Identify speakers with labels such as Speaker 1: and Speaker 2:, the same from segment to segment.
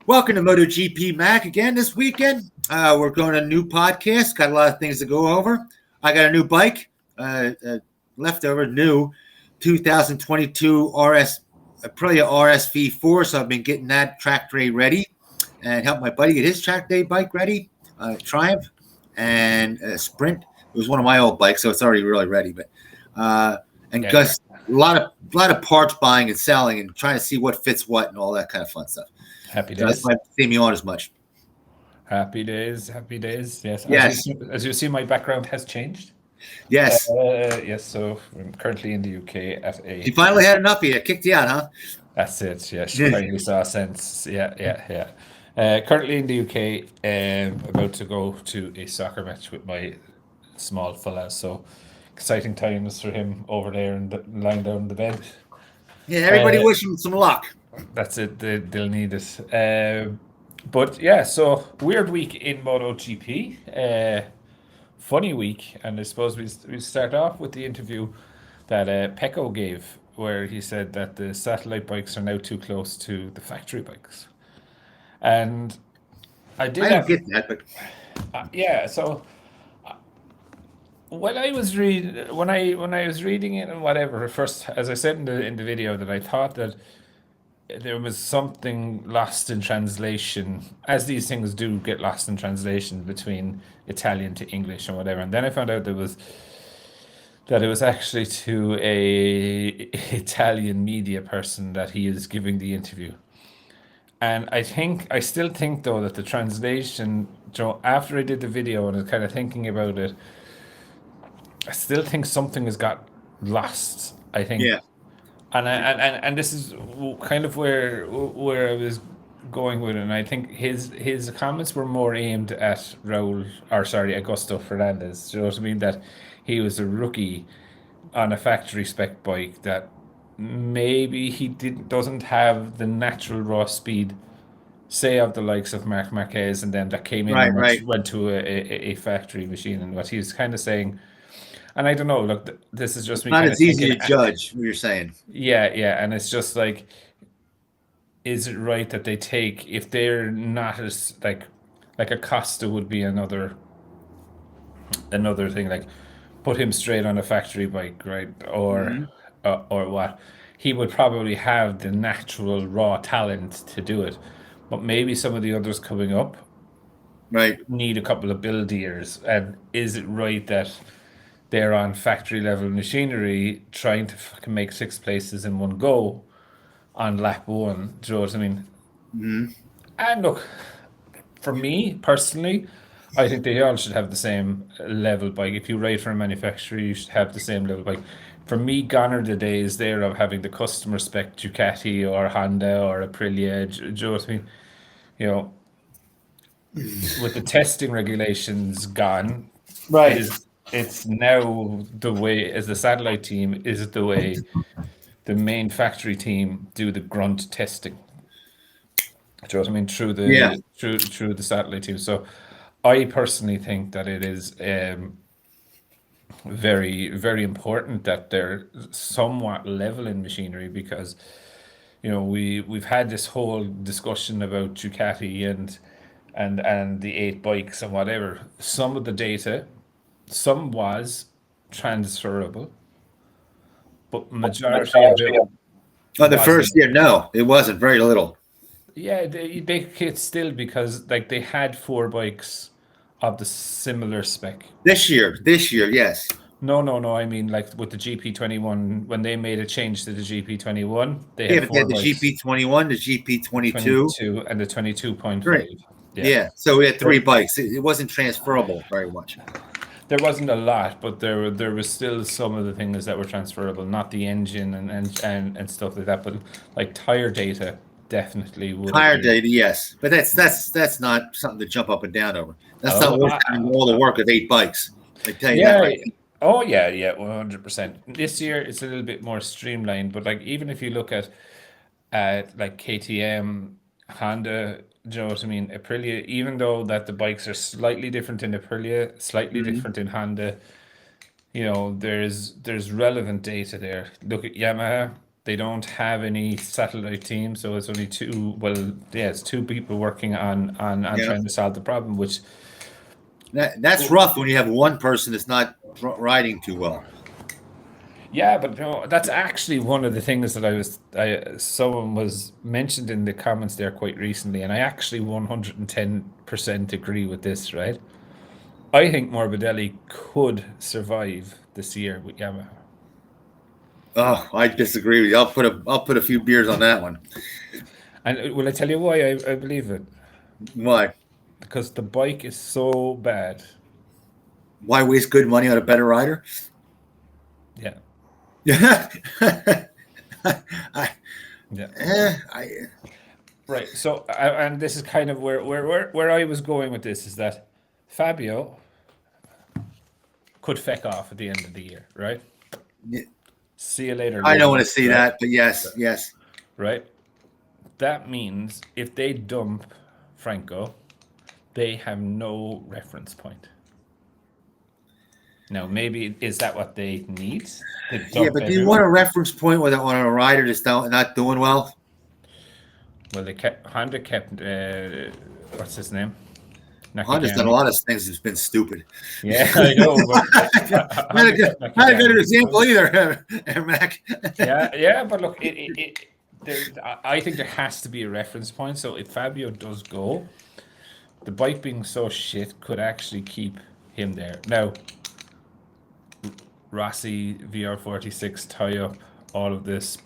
Speaker 1: Welcome to MotoGP Mac again this weekend. We're going a new podcast. Got a lot of things to go over. I got a new bike, leftover new 2022 RS Aprilia RSV4. So I've been getting that track day ready and help my buddy get his track day bike ready. Triumph and Sprint. It was one of my old bikes, so it's already really ready. But Gus, a lot of parts buying and selling and trying to see what fits what and all that kind of fun stuff.
Speaker 2: Happy days.
Speaker 1: So that's why I see me on as much.
Speaker 2: Happy days. Yes.
Speaker 1: Yes.
Speaker 2: As you see, my background has changed.
Speaker 1: Yes.
Speaker 2: Yes. So I'm currently in the UK at a.
Speaker 1: You finally had enough of you. Kicked you out, huh?
Speaker 2: That's it. Yeah. She finally saw sense. Yeah. Currently in the UK, about to go to a soccer match with my small fella. So exciting times for him over there and lying down in the bed.
Speaker 1: Yeah. Everybody wish him some luck.
Speaker 2: That's it. They'll need it. But yeah, so weird week in MotoGP. Funny week, and I suppose we start off with the interview that Pecco gave, where he said that the satellite bikes are now too close to the factory bikes, and I
Speaker 1: don't get that, but
Speaker 2: yeah. So when I was reading it and whatever, first, as I said in the video, that I thought that there was something lost in translation, as these things do get lost in translation between Italian to English and whatever. And then I found out that it was actually to a Italian media person that he is giving the interview. And I still think though that the translation, after I did the video and I was kind of thinking about it, I still think something has got lost. I think.
Speaker 1: Yeah.
Speaker 2: And this is kind of where I was going with it. And I think his comments were more aimed at Augusto Fernandez. Do you know what I mean? That he was a rookie on a factory spec bike, that maybe he doesn't have the natural raw speed, say, of the likes of Marc Marquez, and then that came in and went to a factory machine. And what he's kind of saying. And I don't know, look, this is just me.
Speaker 1: Not as easy to judge what you're saying.
Speaker 2: Yeah. And it's just like, is it right that they take, if they're not as, like Acosta would be another thing, like put him straight on a factory bike, right? Or what? He would probably have the natural raw talent to do it. But maybe some of the others coming up need a couple of build years. And is it right that they're on factory level machinery trying to fucking make 6 places in one go on lap 1? Do you know what I mean?
Speaker 1: Mm-hmm.
Speaker 2: And look, for me personally, I think they all should have the same level bike. If you ride for a manufacturer, you should have the same level bike. For me, gone are the days there of having the customer spec Ducati or Honda or Aprilia. Do you know what I mean? You know, with the testing regulations gone, it's now the way, as the satellite team, is the way the main factory team do the grunt testing. Do you know what I mean? Through the satellite team. So I personally think that it is very, very important that they're somewhat level in machinery, because we've had this whole discussion about Ducati and the 8 bikes and whatever. Some of the data, some was transferable, but majority of it.
Speaker 1: The first year, no, it wasn't. Very little.
Speaker 2: Yeah, they could still, because like they had 4 bikes of the similar spec.
Speaker 1: This year, yes.
Speaker 2: No. I mean, like with the GP21, when they made a change to the GP21, they had 4
Speaker 1: the GP21, the GP22,
Speaker 2: and the 22.5.
Speaker 1: Yeah, so we had 3 bikes. It wasn't transferable very much.
Speaker 2: There wasn't a lot, but there was still some of the things that were transferable, not the engine and stuff like that. But like tire data, definitely would.
Speaker 1: Tire data, yes, but that's not something to jump up and down over. That's not all the work of 8 bikes. I tell you that. Right.
Speaker 2: Oh yeah, 100%. This year it's a little bit more streamlined, but like even if you look at like KTM, Honda, do you know what I mean? Aprilia, even though that the bikes are slightly different in Aprilia, slightly different in Honda, there's relevant data there. Look at Yamaha. They don't have any satellite team, so it's only two. Well, yeah, it's two people working on
Speaker 1: Yeah.
Speaker 2: trying to solve the problem. Which
Speaker 1: That's rough when you have one person that's not riding too well.
Speaker 2: yeah, but that's actually one of the things that someone was mentioned in the comments there quite recently, and I actually 110% agree with this. Right, I think Morbidelli could survive this year with Yamaha.
Speaker 1: Oh, I disagree with you. I'll put a few beers on that one.
Speaker 2: And will I tell you why I believe it?
Speaker 1: Why?
Speaker 2: Because the bike is so bad.
Speaker 1: Why waste good money on a better rider?
Speaker 2: Yeah.
Speaker 1: Yeah.
Speaker 2: Yeah. Right. So, and this is kind of where I was going with this is that Fabio could feck off at the end of the year, right?
Speaker 1: Yeah.
Speaker 2: See you later.
Speaker 1: I don't want to
Speaker 2: ladies,
Speaker 1: see
Speaker 2: right?
Speaker 1: that, but yes.
Speaker 2: Right. That means if they dump Franco, they have no reference point. Now, maybe is that what they need?
Speaker 1: Yeah, but do you want a reference point on a rider that's not doing well?
Speaker 2: Well, Honda kept what's his name?
Speaker 1: Honda's done a lot of things that's been stupid.
Speaker 2: Yeah, I know.
Speaker 1: But not a good example either, Mac.
Speaker 2: Yeah, but look, I think there has to be a reference point. So if Fabio does go, the bike being so shit could actually keep him there. Now, Rossi, VR46, tie up, all of this.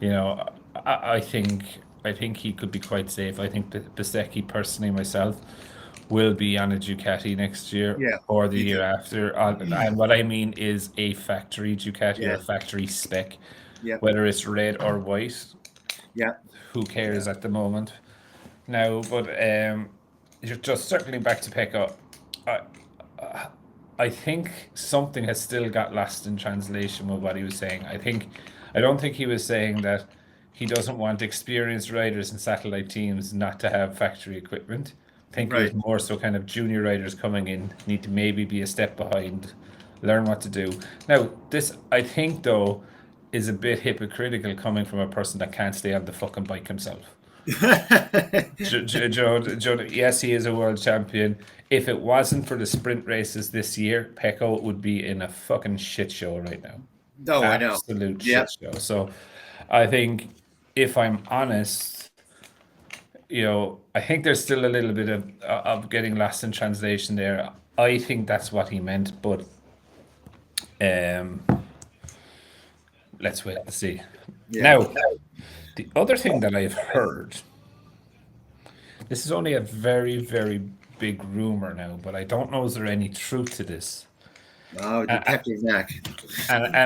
Speaker 2: I think he could be quite safe. I think that Bezzecchi, personally, myself, will be on a Ducati next year or the year after. And what I mean is a factory Ducati or a factory spec, whether it's red or white.
Speaker 1: Yeah.
Speaker 2: Who cares at the moment? Now, but you're just circling back to Pecco. I think something has still got lost in translation with what he was saying. I don't think he was saying that he doesn't want experienced riders in satellite teams not to have factory equipment. I think it was more so kind of junior riders coming in need to maybe be a step behind, learn what to do. Now, this, I think, though, is a bit hypocritical coming from a person that can't stay on the fucking bike himself. Joe, yes, he is a world champion. If it wasn't for the sprint races this year, Pecco would be in a fucking shit show right now.
Speaker 1: No, I know.
Speaker 2: Absolute shit show. So I think, if I'm honest, I think there's still a little bit of getting lost in translation there. I think that's what he meant, but let's wait and see. Now, the other thing that I've heard, this is only a very, very big rumor now, but I don't know is there any truth to this.
Speaker 1: Oh, Detective Mac.
Speaker 2: And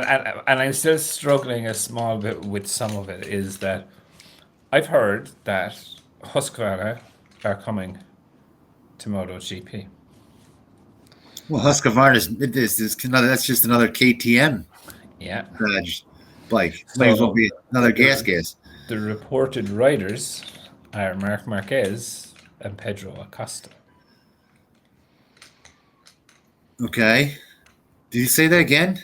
Speaker 2: I'm still struggling a small bit with some of it, is that I've heard that Husqvarna are coming to MotoGP.
Speaker 1: Well, Husqvarna that's just another KTM bike. Might as well be another gas.
Speaker 2: The reported riders are Marc Marquez and Pedro Acosta.
Speaker 1: Okay. Did you say that again?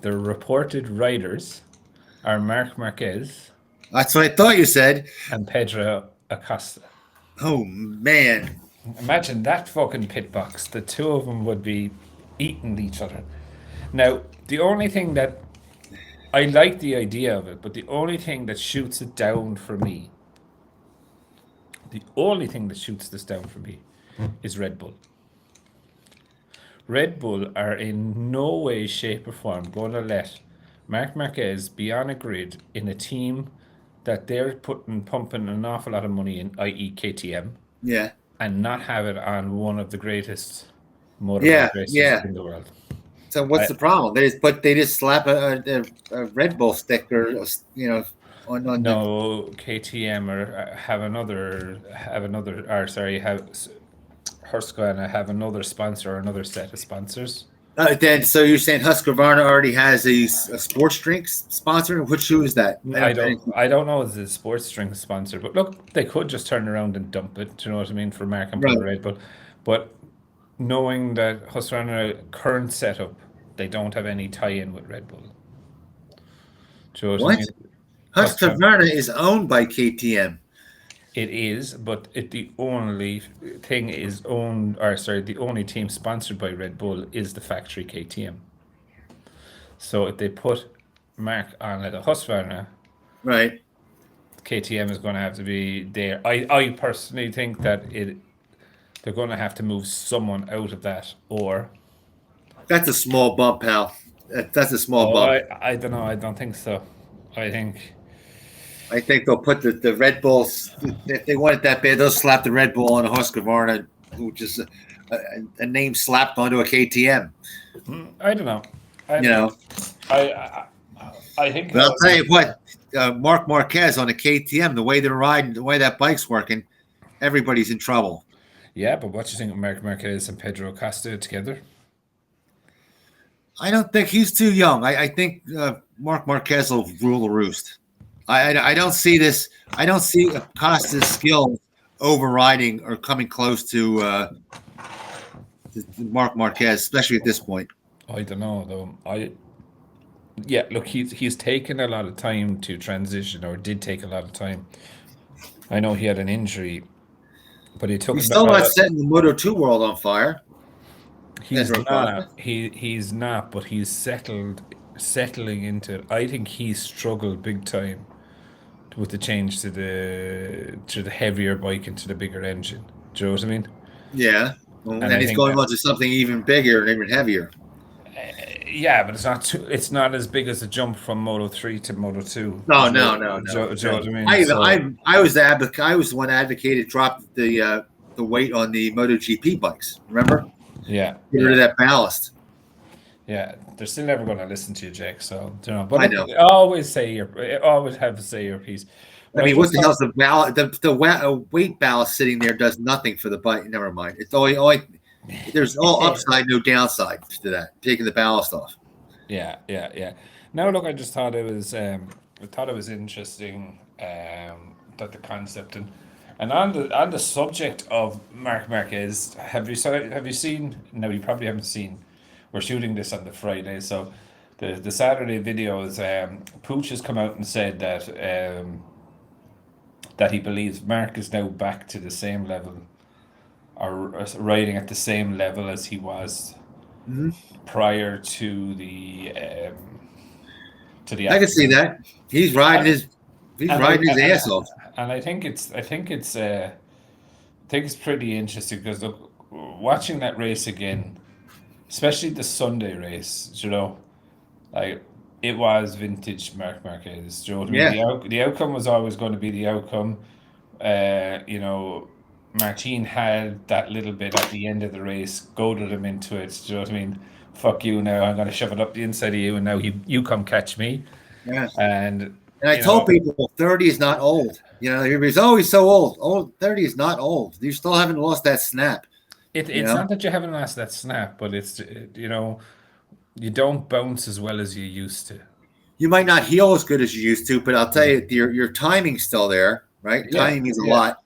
Speaker 2: The reported riders are Marc Marquez.
Speaker 1: That's what I thought you said.
Speaker 2: And Pedro Acosta.
Speaker 1: Oh, man.
Speaker 2: Imagine that fucking pit box. The two of them would be eating each other. Now, the only thing that I like the idea of it, but the only thing that shoots it down for me, is Red Bull. Red Bull are in no way, shape, or form going to let Marc Marquez be on a grid in a team that they're pumping an awful lot of money in, i.e. KTM.
Speaker 1: Yeah.
Speaker 2: And not have it on one of the greatest motorbike races in the world.
Speaker 1: So what's the problem? They just slap a Red Bull sticker, on.
Speaker 2: No, KTM Husqvarna have another sponsor or another set of sponsors.
Speaker 1: Then, so you're saying Husqvarna already has a sports drinks sponsor? Which shoe is that?
Speaker 2: I don't know if it's a sports drink sponsor, but look, they could just turn around and dump it. Do you know what I mean, for Mark and Red Bull? But knowing that Husqvarna current setup, they don't have any tie-in with Red Bull. Do you know what I
Speaker 1: What?
Speaker 2: mean?
Speaker 1: Husqvarna is owned by KTM.
Speaker 2: It is, but the only thing is owned, or sorry, the only team sponsored by Red Bull is the factory KTM. So if they put Mark on at a Husqvarna,
Speaker 1: Right.
Speaker 2: KTM is going to have to be there. I personally think that they're going to have to move someone out of that, or
Speaker 1: That's a small bump, pal. That's a small
Speaker 2: oh,
Speaker 1: bump.
Speaker 2: I don't know. I don't think so. I think
Speaker 1: I think they'll put the Red Bulls, if they want it that bad, they'll slap the Red Bull on a Husqvarna, which is a name slapped onto a KTM.
Speaker 2: I don't know. I
Speaker 1: You
Speaker 2: don't know.
Speaker 1: know,
Speaker 2: I think.
Speaker 1: but I'll tell you what, Mark Marquez on a KTM, the way they're riding, the way that bike's working, everybody's in trouble.
Speaker 2: Yeah, but what do you think of Marc Marquez and Pedro Acosta together?
Speaker 1: I don't think he's too young. I think Mark Marquez will rule the roost. I don't see this. I don't see Acosta's skill overriding or coming close to Mark Marquez, especially at this point.
Speaker 2: I don't know though. Yeah, look, he's taken a lot of time to transition, or did take a lot of time. I know he had an injury, but he took.
Speaker 1: He's still not setting the Moto 2 world on fire.
Speaker 2: He's not. He's not, but he's settling into it. I think he struggled big time with the change to the heavier bike and to the bigger engine. Do you know what I mean?
Speaker 1: Yeah. Well,
Speaker 2: And
Speaker 1: and
Speaker 2: I
Speaker 1: he's
Speaker 2: think
Speaker 1: going on to something even bigger and even heavier.
Speaker 2: Yeah, but it's not as big as a jump from Moto 3 to Moto 2.
Speaker 1: No.
Speaker 2: Do you know what I mean?
Speaker 1: I was the one advocated drop the weight on the MotoGP bikes. Remember?
Speaker 2: Yeah.
Speaker 1: Get rid of that ballast.
Speaker 2: Yeah, they're still never going to listen to you, Jake. So, you know, but
Speaker 1: I know.
Speaker 2: always have to say your piece.
Speaker 1: I mean, what the hell's the ballast? The weight ballast sitting there does nothing for the bike. Never mind. It's only there's all upside, no downside to that. Taking the ballast off.
Speaker 2: Yeah. Now, look, I just thought it was interesting that the concept and on the subject of Marc Marquez, have you seen? No, you probably haven't seen. We're shooting this on the Friday, so the Saturday video is Pooch has come out and said that he believes Mark is now back to the same level, or riding at the same level as he was prior to the
Speaker 1: I can see that. He's riding his ass off.
Speaker 2: And I think it's pretty interesting because look, watching that race again, especially the Sunday race, you know, like it was vintage Marc Marquez. Do you know what I mean?
Speaker 1: Yeah.
Speaker 2: The outcome was always going to be the outcome. You know, Martin had that little bit at the end of the race, goaded him into it. Do you know what I mean? Fuck you now, I'm going to shove it up the inside of you, and now you come catch me.
Speaker 1: Yeah.
Speaker 2: And
Speaker 1: I told people 30 is not old. You know, he's always so old. 30 is not old. You still haven't lost that snap.
Speaker 2: It's not that you haven't lost that snap, but it's, you know, you don't bounce as well as you used to.
Speaker 1: You might not heal as good as you used to, but I'll tell you, your timing's still there, right?
Speaker 2: Yeah.
Speaker 1: Timing means a lot.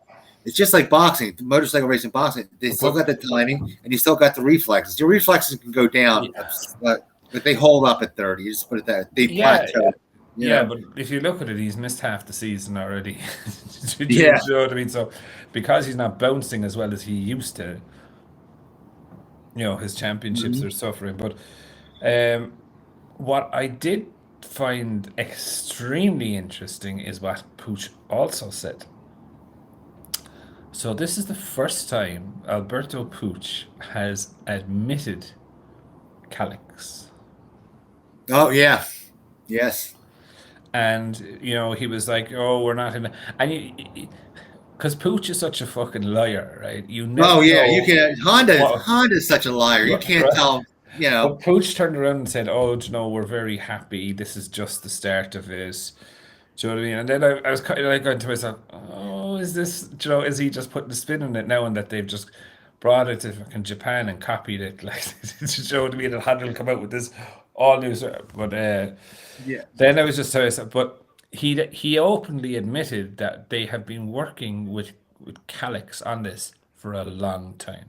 Speaker 1: It's just like boxing, motorcycle racing, boxing. They still got the timing, and you still got the reflexes. Your reflexes can go down, but they hold up at 30. You just put it there. They plateau.
Speaker 2: Yeah, but if you look at it, he's missed half the season already. Do
Speaker 1: Yeah.
Speaker 2: you know what I mean? So because he's not bouncing as well as he used to, you know, his championships are suffering. But what I did find extremely interesting is what Pooch also said. So this is the first time Alberto Pooch has admitted Calyx.
Speaker 1: Oh, yeah. Yes.
Speaker 2: And, you know, he was like, oh, we're not in... And because Pooch is such a fucking liar, right? You never know.
Speaker 1: You can. Honda's such a liar. You can't tell. You know.
Speaker 2: But Pooch turned around and said, "Oh, you know, we're very happy. This is just the start of it." Do you know what I mean? And then I was kind of like going to myself, "Oh, is this? You know, is he just putting the spin on it now, and that they've just brought it to fucking Japan and copied it? Like, do you know what I mean? And Honda will come out with this all new." But then I was just saying, but. He openly admitted that they have been working with Calyx on this for a long time.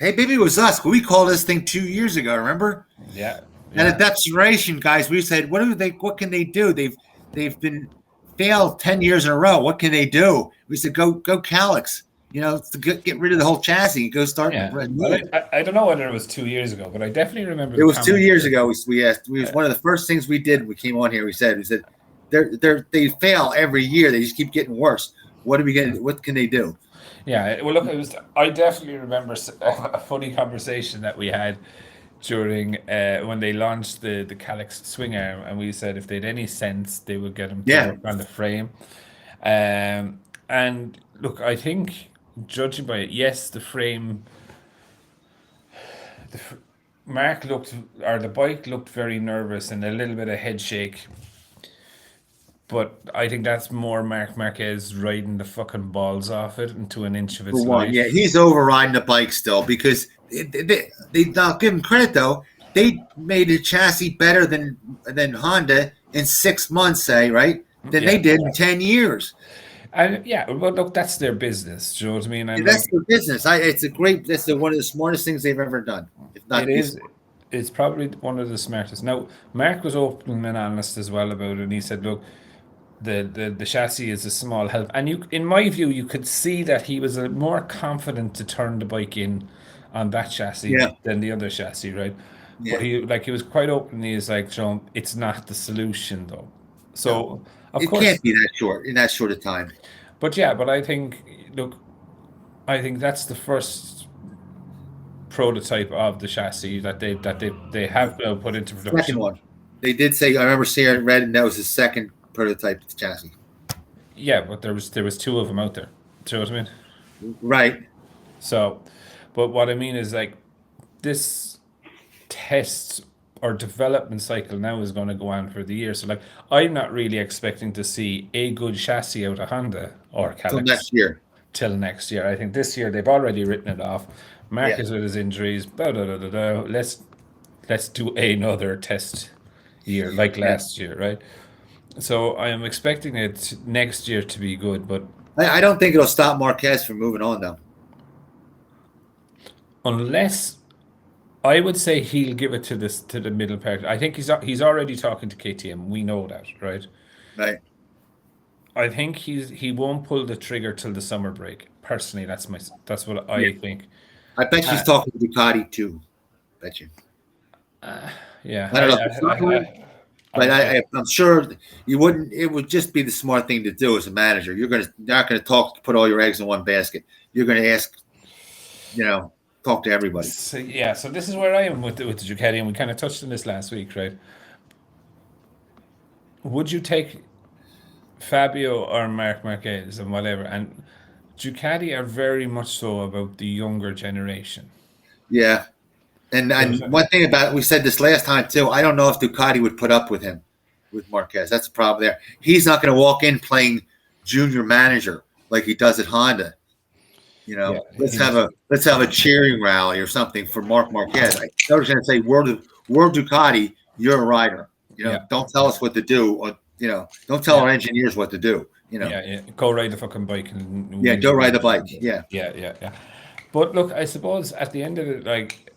Speaker 1: Hey, maybe it was us, but we called this thing 2 years ago, remember?
Speaker 2: Yeah.
Speaker 1: And at desperation, guys, we said, what can they do? They've been failed 10 years in a row. What can they do? We said, go Calyx. To get rid of the whole chassis and go start.
Speaker 2: Yeah. Well, I don't know whether it was 2 years ago, but I definitely remember.
Speaker 1: It was 2 years ago. We asked. We was one of the first things we did. When we came on here. We said they fail every year. They just keep getting worse. What are we getting? What can they do?
Speaker 2: Yeah. Well, look, I definitely remember a funny conversation that we had during when they launched the Calyx swing arm, and we said if they had any sense, they would get them to work on the frame. And look, I think judging by it, yes, the frame. The bike looked very nervous and a little bit of head shake. But I think that's more Marc Marquez riding the fucking balls off it into an inch of its life.
Speaker 1: Yeah, he's overriding the bike still because they don't give him credit though. They made the chassis better than Honda in 6 months, say, right? Than they did in 10 years.
Speaker 2: And well, look, that's their business. Do you know what I mean? And
Speaker 1: that's their business. That's one of the smartest things they've ever done. If not,
Speaker 2: it's probably one of the smartest. Now, Mark was open and honest as well about it, and he said, "Look, the chassis is a small help." And in my view, you could see that he was more confident to turn the bike in on that chassis than the other chassis, right? Yeah. But he was quite open. He was like, "Sean, it's not the solution, though." So of course,
Speaker 1: it can't be that short in that short of time.
Speaker 2: But I think that's the first prototype of the chassis that they have put into production.
Speaker 1: Second one, they did say. I remember seeing it read, and that was the second prototype chassis.
Speaker 2: Yeah, but there was 2 of them out there. Do you know what I mean?
Speaker 1: Right.
Speaker 2: So, but what I mean is like this test or development cycle now is going to go on for the year. So like I'm not really expecting to see a good chassis out of Honda or Calyx till next year. I think this year they've already written it off. Mark is with his injuries. Let's do another test year like last year, right? So I am expecting it next year to be good, but
Speaker 1: I don't think it'll stop Marquez from moving on though.
Speaker 2: Unless I would say he'll give it to the middle part. I think he's already talking to KTM. We know that, right?
Speaker 1: Right.
Speaker 2: I think he won't pull the trigger till the summer break. Personally, that's what I think.
Speaker 1: I bet he's talking to Ducati too. Bet you.
Speaker 2: Yeah.
Speaker 1: I don't know. But I'm sure you wouldn't. It would just be the smart thing to do as a manager. You're not going to put all your eggs in one basket. You're going to ask, talk to everybody.
Speaker 2: So this is where I am with the Ducati, and we kind of touched on this last week, right? Would you take Fabio or Marc Marquez and whatever? And Ducati are very much so about the younger generation.
Speaker 1: Yeah. And one thing about it, we said this last time too, I don't know if Ducati would put up with him, with Marquez. That's the problem there. He's not going to walk in playing junior manager like he does at Honda. Let's have a cheering rally or something for Marc Marquez. I was going to say, World Ducati, you're a rider. Don't tell us what to do, or don't tell our engineers what to do.
Speaker 2: Go ride the fucking bike and
Speaker 1: go ride the bike.
Speaker 2: Yeah. But look, I suppose at the end of it, like.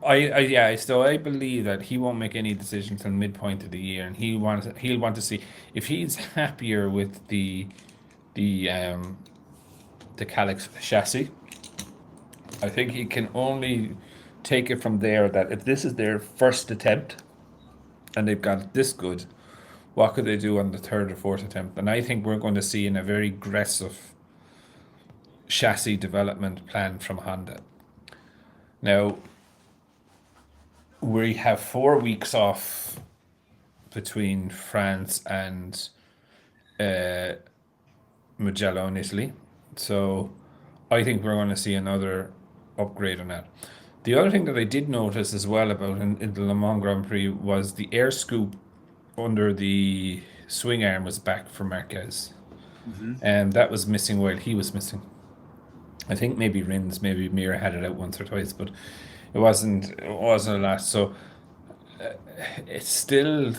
Speaker 2: I believe that he won't make any decision till midpoint of the year, and he'll want to see if he's happier with the Calyx chassis. I think he can only take it from there. That if this is their first attempt, and they've got it this good, what could they do on the third or fourth attempt? And I think we're going to see a very aggressive chassis development plan from Honda. Now, we have 4 weeks off between France and Mugello in Italy. So I think we're going to see another upgrade on that. The other thing that I did notice as well about in the Le Mans Grand Prix was the air scoop under the swing arm was back for Marquez. Mm-hmm. And that was missing while he was missing. I think maybe maybe Mira had it out once or twice, but it wasn't a lot. So it's still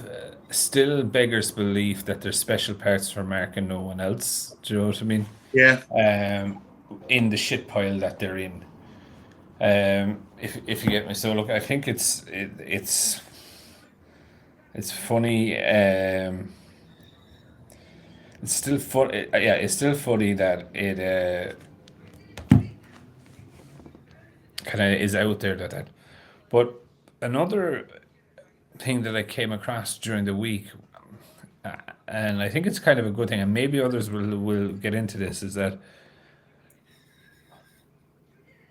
Speaker 2: beggars belief that there's special parts for Mark and no one else. Do you know what I mean?
Speaker 1: Yeah.
Speaker 2: In the shit pile that they're in. if you get me. So look, I think it's funny. It's still fun. Yeah, it's still funny that it kind of is out there that. But another thing that I came across during the week, and I think it's kind of a good thing, and maybe others will get into this, is that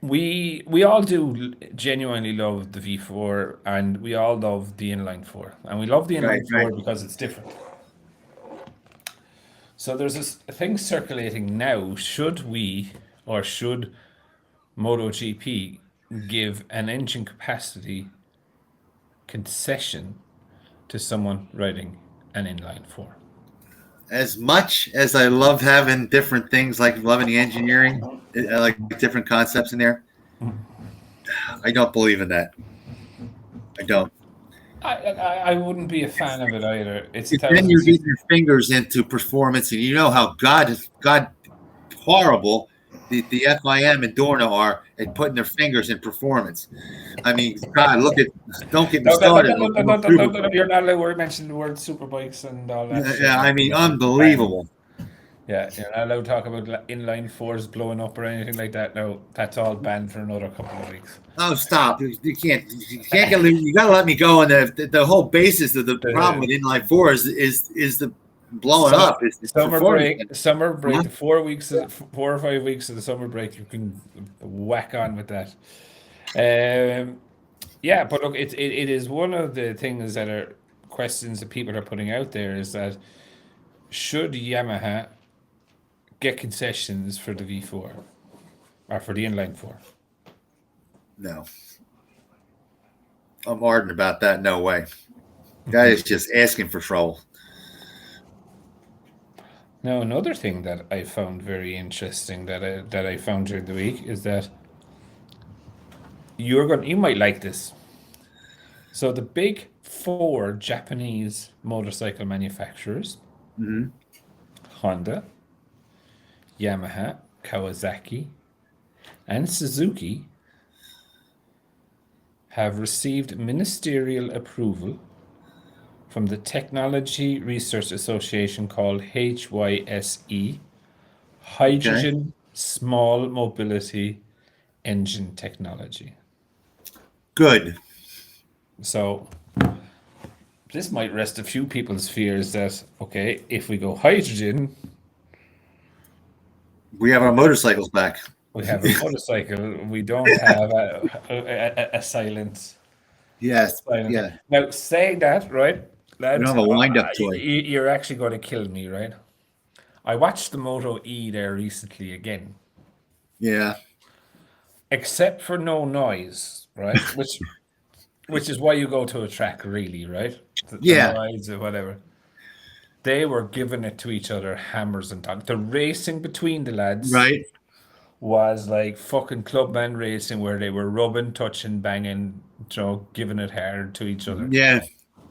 Speaker 2: we all do genuinely love the V4, and we all love the inline four, and we love the
Speaker 1: Right,
Speaker 2: inline
Speaker 1: right.
Speaker 2: four because it's different. So there's this thing circulating now. Should we, or should MotoGP give an engine capacity concession to someone riding an inline four?
Speaker 1: As much as I love having different things, like loving the engineering, I like different concepts in there. I don't believe in that. I don't.
Speaker 2: I wouldn't be a fan of it either. It's
Speaker 1: Then you're
Speaker 2: thousands.
Speaker 1: getting your fingers into performance, and you know how God horrible the FIM and Dorna are at putting their fingers in performance. I mean, God, look at don't get me
Speaker 2: No,
Speaker 1: started.
Speaker 2: you're not allowed to mention the word superbikes and all that shit.
Speaker 1: Yeah, I mean,
Speaker 2: Bang.
Speaker 1: unbelievable.
Speaker 2: Yeah, you're not allowed to talk about inline fours blowing up or anything like that. No, that's all banned for another couple of weeks.
Speaker 1: Oh, stop! You can't get. You got to let me go. And the whole basis of the problem with inline four is the blowing up. It's
Speaker 2: Summer break,
Speaker 1: Huh?
Speaker 2: the 4 weeks, 4 or 5 weeks of the summer break, you can whack on with that. Yeah, but look, it is one of the things that are questions that people are putting out there, is that should Yamaha get concessions for the V4 or for the inline four?
Speaker 1: No, I'm ardent about that. No way. Guy is just asking for trouble.
Speaker 2: Now, another thing that I found very interesting that I found during the week is that you might like this. So the big four Japanese motorcycle manufacturers,
Speaker 1: Mhm.
Speaker 2: Honda, Yamaha, Kawasaki, and Suzuki, have received ministerial approval from the Technology Research Association called HYSE, Hydrogen Small Mobility Engine Technology.
Speaker 1: Good.
Speaker 2: So this might rest a few people's fears that, okay, if we go hydrogen,
Speaker 1: We have our motorcycles back.
Speaker 2: we have a motorcycle, we don't have a silent.
Speaker 1: Yes.
Speaker 2: Silent.
Speaker 1: Yeah.
Speaker 2: Now, saying that, right,
Speaker 1: We
Speaker 2: lads,
Speaker 1: don't have a wind-up toy.
Speaker 2: you're actually going to kill me, right? I watched the Moto E there recently again,
Speaker 1: Yeah.
Speaker 2: except for no noise, right? Which is why you go to a track, really, right? The
Speaker 1: Yeah.
Speaker 2: noise or whatever. They were giving it to each other, hammers and tongs. The racing between the lads
Speaker 1: Right.
Speaker 2: was like fucking clubman racing, where they were rubbing, touching, banging, giving it hard to each other.
Speaker 1: Yeah.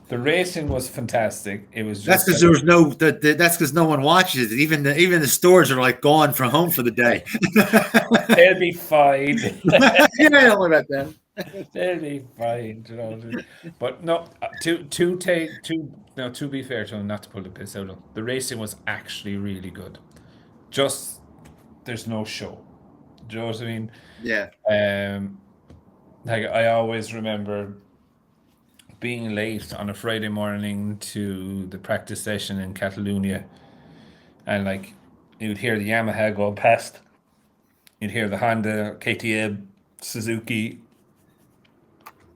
Speaker 2: The racing was fantastic. It was
Speaker 1: That's
Speaker 2: just
Speaker 1: because there was no. That's because no one watches it. Even the stores are like gone from home for the day.
Speaker 2: they'll be fine.
Speaker 1: Yeah, don't worry about that.
Speaker 2: They'll be fine, But no, to be fair to them, not to pull the piss out of them, the racing was actually really good. Just there's no show. Do you know what I mean?
Speaker 1: Yeah.
Speaker 2: Like I always remember being late on a Friday morning to the practice session in Catalonia, and like you'd hear the Yamaha go past, you'd hear the Honda, KTM, Suzuki,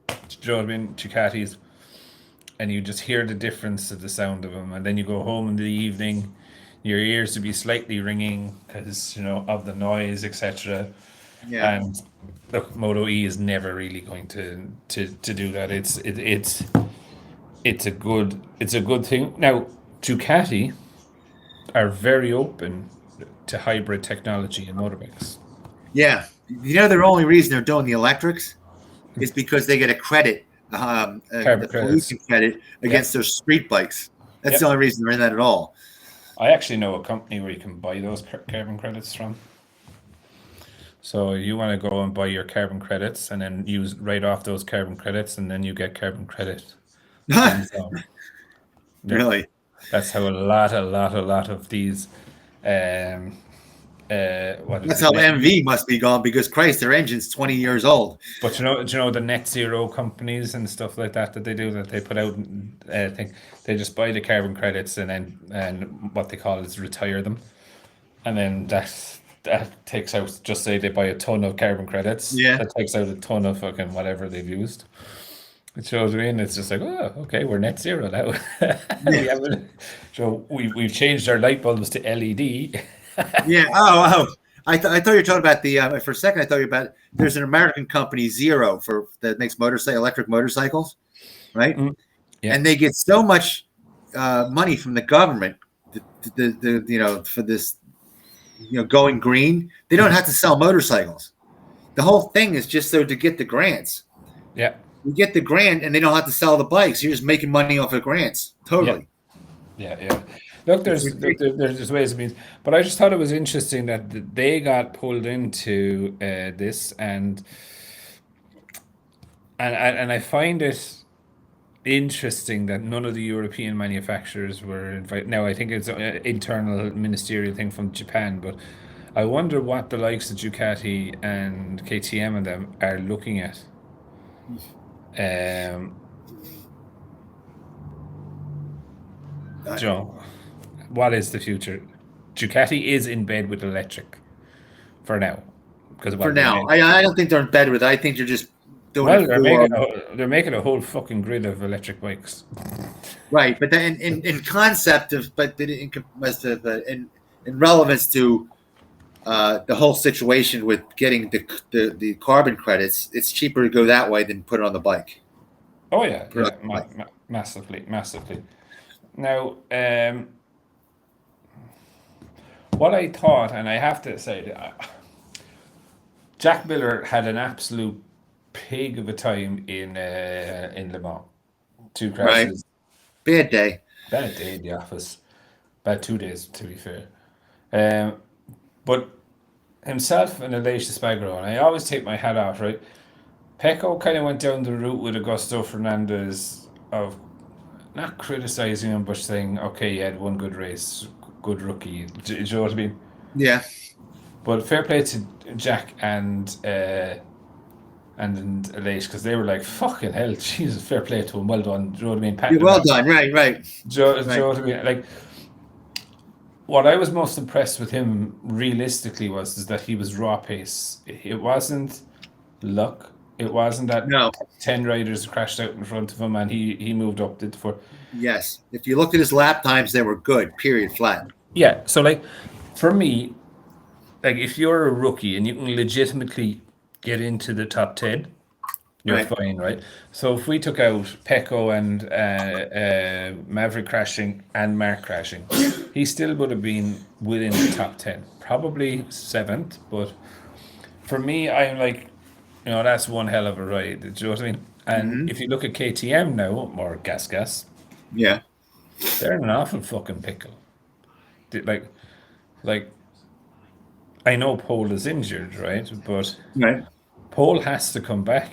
Speaker 2: Ducatis, and you just hear the difference of the sound of them. And then you go home in the evening, your ears would be slightly ringing because of the noise, etc.
Speaker 1: Yeah.
Speaker 2: And look, Moto E is never really going to do that. It's a good thing. Now, Ducati are very open to hybrid technology in motorbikes.
Speaker 1: Yeah. The only reason they're doing the electrics is because they get a credit, the pollution credit against their street bikes. That's the only reason they're in that at all.
Speaker 2: I actually know a company where you can buy those carbon credits from. So you want to go and buy your carbon credits and then use write off those carbon credits, and then you get carbon credit free zone. Yep.
Speaker 1: Really?
Speaker 2: That's how a lot of these, um, what is
Speaker 1: That's
Speaker 2: it?
Speaker 1: how MV must be gone because Christ, their engine's 20 years old.
Speaker 2: But do you know the net zero companies and stuff like that they do, that they put out thing, they just buy the carbon credits and then what they call is retire them, and then that takes out, just say they buy a ton of carbon credits,
Speaker 1: Yeah.
Speaker 2: that takes out a ton of fucking whatever they've used. It shows me, and it's just like, oh, okay, we're net zero now. We've changed our light bulbs to LED.
Speaker 1: Yeah. Oh. I thought you were talking about the. For a second, I thought you were about. There's an American company, Zero, that makes electric motorcycles, right?
Speaker 2: Yeah.
Speaker 1: And they get so much money from the government, for this, going green. They don't have to sell motorcycles. The whole thing is just so to get the grants.
Speaker 2: Yeah.
Speaker 1: You get the grant, and they don't have to sell the bikes. You're just making money off of grants. Totally.
Speaker 2: Yeah. Look, there's ways and means, but I just thought it was interesting that they got pulled into this, and I find it interesting that none of the European manufacturers were invited. Now, I think it's an internal ministerial thing from Japan, but I wonder what the likes of Ducati and KTM and them are looking at. Joe, what is the future? Ducati is in bed with electric for now.
Speaker 1: For now, I don't think they're in bed with it. I think they're just doing
Speaker 2: they're making a whole fucking grid of electric bikes.
Speaker 1: Right, but then in concept of, but in relevance to the whole situation with getting the carbon credits, it's cheaper to go that way than put it on the bike.
Speaker 2: Oh yeah, massively. Now, what I thought, and I have to say, Jack Miller had an absolute pig of a time in Le Mans. 2 crashes.
Speaker 1: Right. Bad
Speaker 2: day in the office. Bad 2 days, to be fair. But himself and Aleix Espargaro, and I always take my hat off, right? Pecco kind of went down the route with Augusto Fernandez of not criticizing him, but saying, okay, he had one good race, good rookie. Do you know what I mean?
Speaker 1: Yeah.
Speaker 2: But fair play to Jack and Aleix, because they were like, fucking hell, Jesus, fair play to him, well done. Do you know what I mean?
Speaker 1: You're well done, right.
Speaker 2: Do you know what I mean? Like, what I was most impressed with him realistically is that he was raw pace. It wasn't luck. It wasn't that 10 riders crashed out in front of him and he moved up to the 4.
Speaker 1: Yes. If you looked at his lap times, they were good, period, flat.
Speaker 2: Yeah. So, like, for me, like, if you're a rookie and you can legitimately get into the top 10, you're fine, right? So if we took out Pecco and Maverick crashing and Mark crashing, he still would have been within the top 10. Probably 7th, but for me, I'm like, that's one hell of a ride. Do you know what I mean? And if you look at KTM now, or Gas,
Speaker 1: yeah,
Speaker 2: they're in an awful fucking pickle. Like, I know Pole is injured, right? But Pole has to come back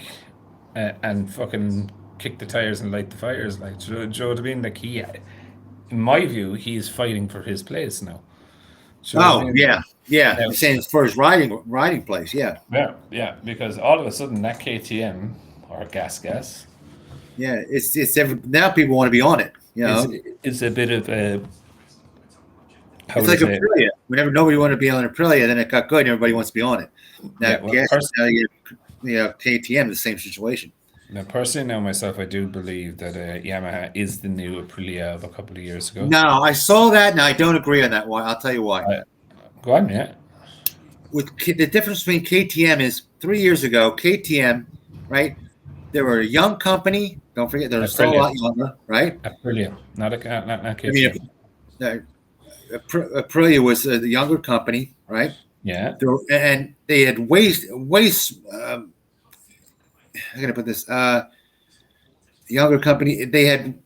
Speaker 2: and fucking kick the tires and light the fires. Like, do you know what I mean? Like, in my view, he's fighting for his place now.
Speaker 1: Yeah. I'm saying for his riding place, yeah.
Speaker 2: Yeah, because all of a sudden that KTM or Gas.
Speaker 1: Yeah, it's now people want to be on it.
Speaker 2: It's a bit of a.
Speaker 1: It's like Aprilia. Whenever nobody wanted to be on Aprilia, then it got good. And everybody wants to be on it. Now, KTM, the same situation.
Speaker 2: Now, personally, myself, I do believe that Yamaha is the new Aprilia of a couple of years ago.
Speaker 1: No, I saw that, and I don't agree on that one. I'll tell you why.
Speaker 2: Go on, yeah.
Speaker 1: With the difference between KTM is 3 years ago, KTM, right? They were a young company. Don't forget, they're still a lot younger, right?
Speaker 2: Aprilia, not KTM.
Speaker 1: Aprilia was a younger company, right?
Speaker 2: Yeah.
Speaker 1: And they had I'm gonna put this. Younger company. They had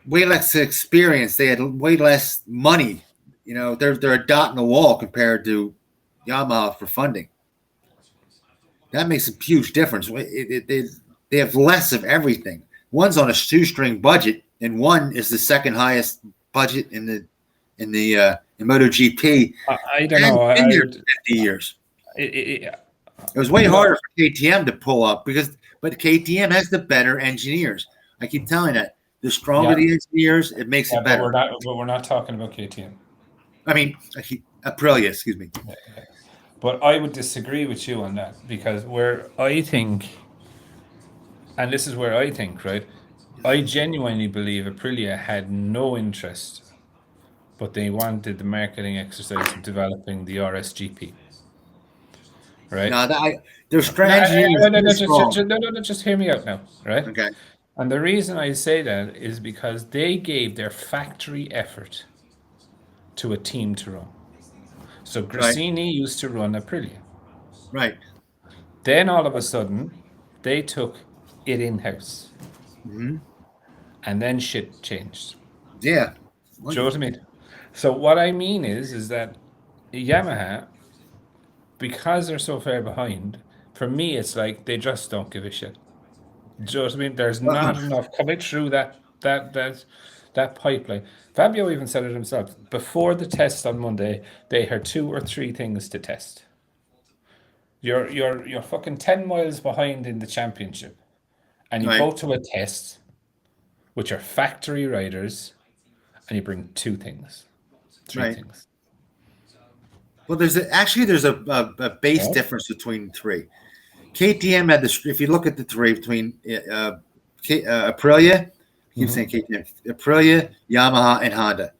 Speaker 1: way less experience. They had way less money. They're a dot in the wall compared to Yamaha for funding. That makes a huge difference. They have less of everything. One's on a shoestring budget, and one is the second highest budget in MotoGP.
Speaker 2: I don't know.
Speaker 1: Been there for 50 years. It was way harder for KTM to pull up but KTM has the better engineers. I keep telling that. The stronger the engineers, it makes it better.
Speaker 2: But we're not talking about KTM.
Speaker 1: I mean, Aprilia, excuse me.
Speaker 2: But I would disagree with you on that, because where I think, and this is where I think, right? I genuinely believe Aprilia had no interest, but they wanted the marketing exercise of developing the RSGP. Right?
Speaker 1: No, their strategy
Speaker 2: just hear me out now, right?
Speaker 1: Okay.
Speaker 2: And the reason I say that is because they gave their factory effort to a team to run. So Grassini used to run Aprilia.
Speaker 1: Right.
Speaker 2: Then all of a sudden, they took it in-house.
Speaker 1: Mm-hmm.
Speaker 2: And then shit changed.
Speaker 1: Yeah.
Speaker 2: Do you know what I mean? So what I mean is that Yamaha, because they're so far behind, for me it's like they just don't give a shit. Do you know what I mean? There's not enough coming through that pipeline. Fabio even said it himself. Before the test on Monday, they had 2 or 3 things to test. You're fucking 10 miles behind in the championship, and you go to a test with your factory riders, and you bring 2 things, 3 things.
Speaker 1: Well, there's a base difference between 3. KTM had if you look at the 3 between Aprilia, keep saying KTM, Aprilia, Yamaha, and Honda.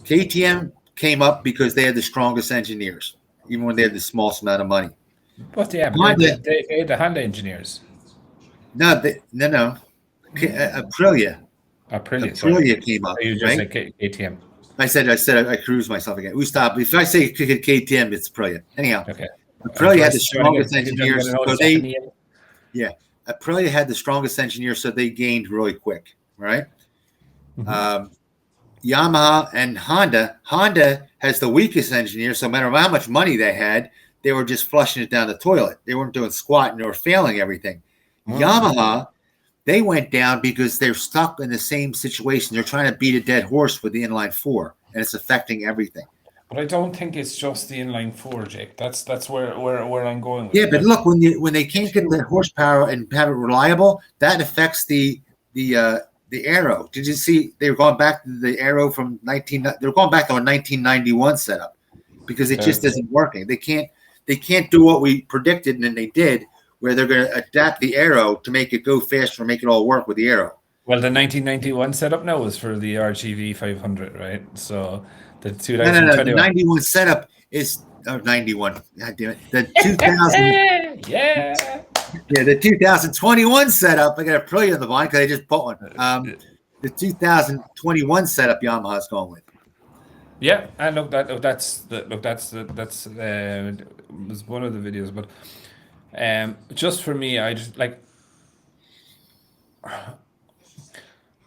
Speaker 1: KTM came up because they had the strongest engineers, even when they had the smallest amount of money.
Speaker 2: But they had the Honda engineers.
Speaker 1: No. Aprilia. Aprilia came up.
Speaker 2: You just said KTM.
Speaker 1: I said I cruised myself again. We stop. If I say KTM, it's Aprilia. Anyhow,
Speaker 2: okay.
Speaker 1: Aprilia had the strongest engineers. Aprilia had the strongest engineers, so they gained really quick, right? Mm-hmm. Yamaha and Honda. Honda has the weakest engineers, so no matter how much money they had, they were just flushing it down the toilet. They weren't doing squat, and they were failing everything. Mm-hmm. Yamaha, they went down because they're stuck in the same situation. They're trying to beat a dead horse with the inline 4, and it's affecting everything.
Speaker 2: But I don't think it's just the inline 4, Jake. That's where I'm going with
Speaker 1: it. But look, when they can't get the horsepower and have it reliable, that affects the aero. Did you see they were going back to the aero from they're going back to a 1991 setup because it just isn't working. They can't do what we predicted, and then they did, where they're going to adapt the aero to make it go faster, make it all work with the aero.
Speaker 2: Well, the 1991 setup now is for the RGV 500, right? So the 2021.
Speaker 1: No. The 91 setup is 91. God damn it. The 2000.
Speaker 2: Yeah.
Speaker 1: Yeah, the 2021 setup. I got to throw you on the line because I just bought one. The 2021 setup Yamaha's going with.
Speaker 2: Yeah, and look, that's was one of the videos, but just for me, I just like,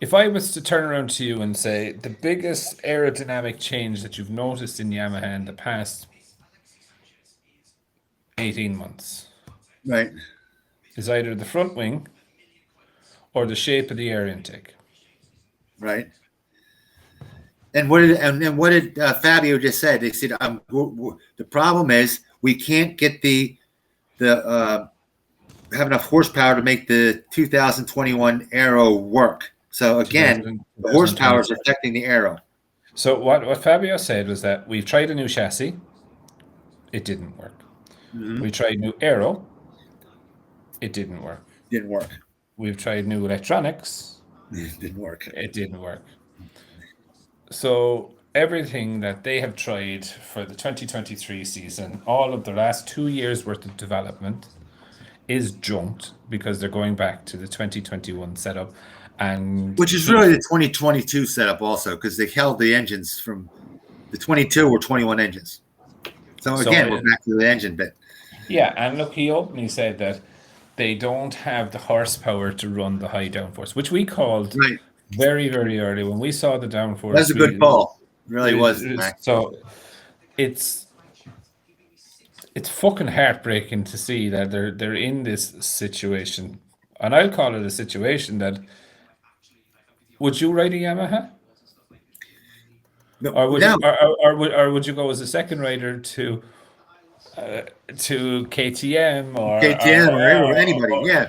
Speaker 2: if I was to turn around to you and say the biggest aerodynamic change that you've noticed in Yamaha in the past 18 months,
Speaker 1: right,
Speaker 2: is either the front wing or the shape of the air intake,
Speaker 1: right. And what did Fabio just said? They said the problem is we can't get the have enough horsepower to make the 2021 aero work. So again, the horsepower is affecting the aero.
Speaker 2: So what Fabio said was that we've tried a new chassis, it didn't work. Mm-hmm. We tried new aero, it didn't work.
Speaker 1: Didn't work.
Speaker 2: We've tried new electronics,
Speaker 1: it didn't work.
Speaker 2: It didn't work. So everything that they have tried for the 2023 season, all of the last 2 years worth of development, is junked because they're going back to the 2021 setup, and
Speaker 1: which is really the 2022 setup also, because they held the engines from the 22 or 21 engines. So again, we're back to the engine bit.
Speaker 2: Yeah, and look, he openly said that they don't have the horsepower to run the high downforce, which we called very, very early when we saw the downforce.
Speaker 1: That's a good call. It really was.
Speaker 2: So it's it's fucking heartbreaking to see that they're in this situation, and I'll call it a situation that. Would you ride a Yamaha,
Speaker 1: No,
Speaker 2: or would
Speaker 1: no,
Speaker 2: you, or would you go as a second rider to KTM
Speaker 1: KTM or anybody, yeah,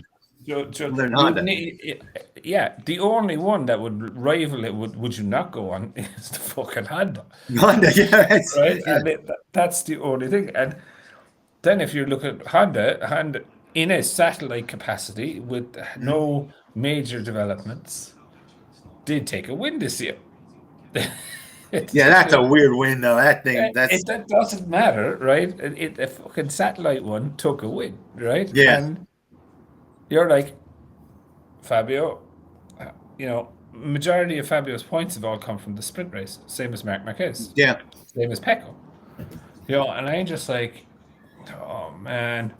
Speaker 1: other than
Speaker 2: you
Speaker 1: Honda.
Speaker 2: need, yeah, the only one that would rival it would you not go on is the fucking Honda,
Speaker 1: Honda, yeah,
Speaker 2: right?
Speaker 1: yeah,
Speaker 2: And that's the only thing. And then if you look at Honda in a satellite capacity with no major developments, did take a win this year.
Speaker 1: yeah. That's a weird win, though. That thing,
Speaker 2: That doesn't matter, right? A fucking satellite one took a win, right?
Speaker 1: yeah,
Speaker 2: And you're like, Fabio, majority of Fabio's points have all come from the sprint race, same as Marc Marquez,
Speaker 1: yeah,
Speaker 2: same as Pecco. And I'm just like, oh man.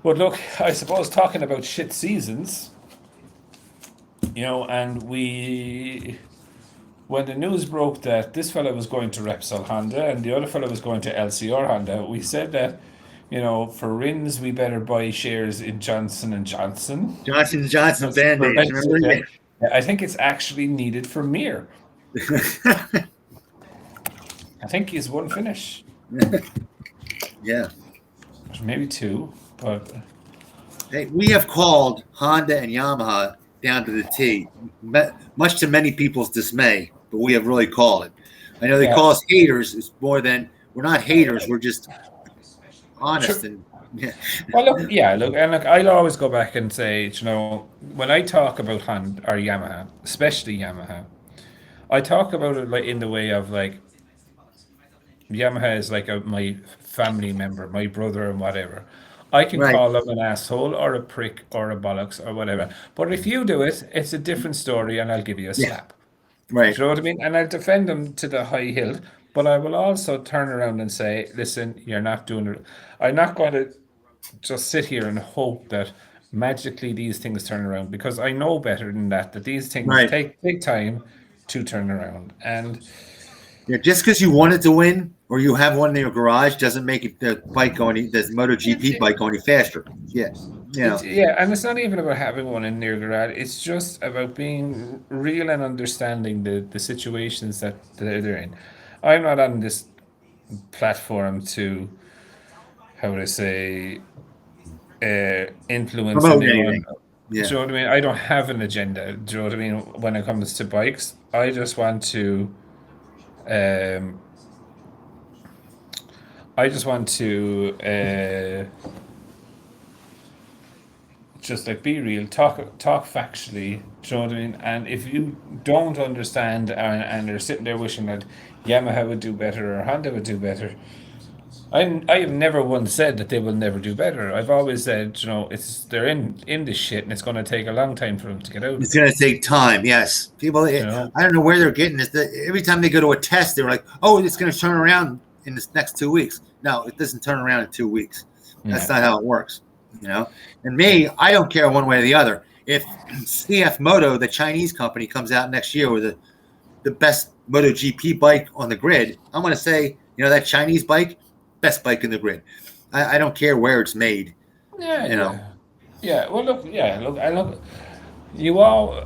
Speaker 2: But look, I suppose talking about shit seasons, and when the news broke that this fella was going to Repsol Honda and the other fella was going to LCR Honda, we said that, for Rins we better buy shares in Johnson and Johnson.
Speaker 1: Johnson Band-Aids. Remember?
Speaker 2: Yeah. I think it's actually needed for Mir. I think he's one finish.
Speaker 1: Yeah.
Speaker 2: Maybe two, but
Speaker 1: hey, we have called Honda and Yamaha down to the T, much to many people's dismay, but we have really called it. I know they call us haters. It's more than we're not haters. We're just honest. And
Speaker 2: well, look, and I'll always go back and say, when I talk about Honda or Yamaha, especially Yamaha, I talk about it like in the way of like Yamaha is like my family member, my brother, and whatever. I can call them an asshole or a prick or a bollocks or whatever. But if you do it, it's a different story, and I'll give you a slap.
Speaker 1: Right.
Speaker 2: Do you know what I mean? And I'll defend them to the high hill, but I will also turn around and say, listen, you're not doing it. I'm not going to just sit here and hope that magically these things turn around, because I know better than that these things take time to turn around. And
Speaker 1: yeah, just because you wanted to win or you have one in your garage doesn't make it the bike go any, the MotoGP bike go any faster. Yeah.
Speaker 2: And it's not even about having one in your garage. It's just about being real and understanding the situations that they're in. I'm not on this platform to, how would I say, influence
Speaker 1: Promote
Speaker 2: anyone.
Speaker 1: anything. Yeah.
Speaker 2: Do you know what I mean? I don't have an agenda. Do you know what I mean? When it comes to bikes, I just want to just like be real, talk factually. Do you know what I mean? And if you don't understand and are sitting there wishing that Yamaha would do better or Honda would do better, I have never once said that they will never do better. I've always said, they're in this shit, and it's going to take a long time for them to get out.
Speaker 1: It's going to take time. Yes, people. I don't know where they're getting this. Every time they go to a test, they're like, "Oh, it's going to turn around in this next 2 weeks." No, it doesn't turn around in 2 weeks. That's not how it works. And me, I don't care one way or the other. If CF Moto, the Chinese company, comes out next year with the best MotoGP bike on the grid, I'm going to say, that Chinese bike, best bike in the grid. I don't care where it's made.
Speaker 2: Yeah. Well, look. You all,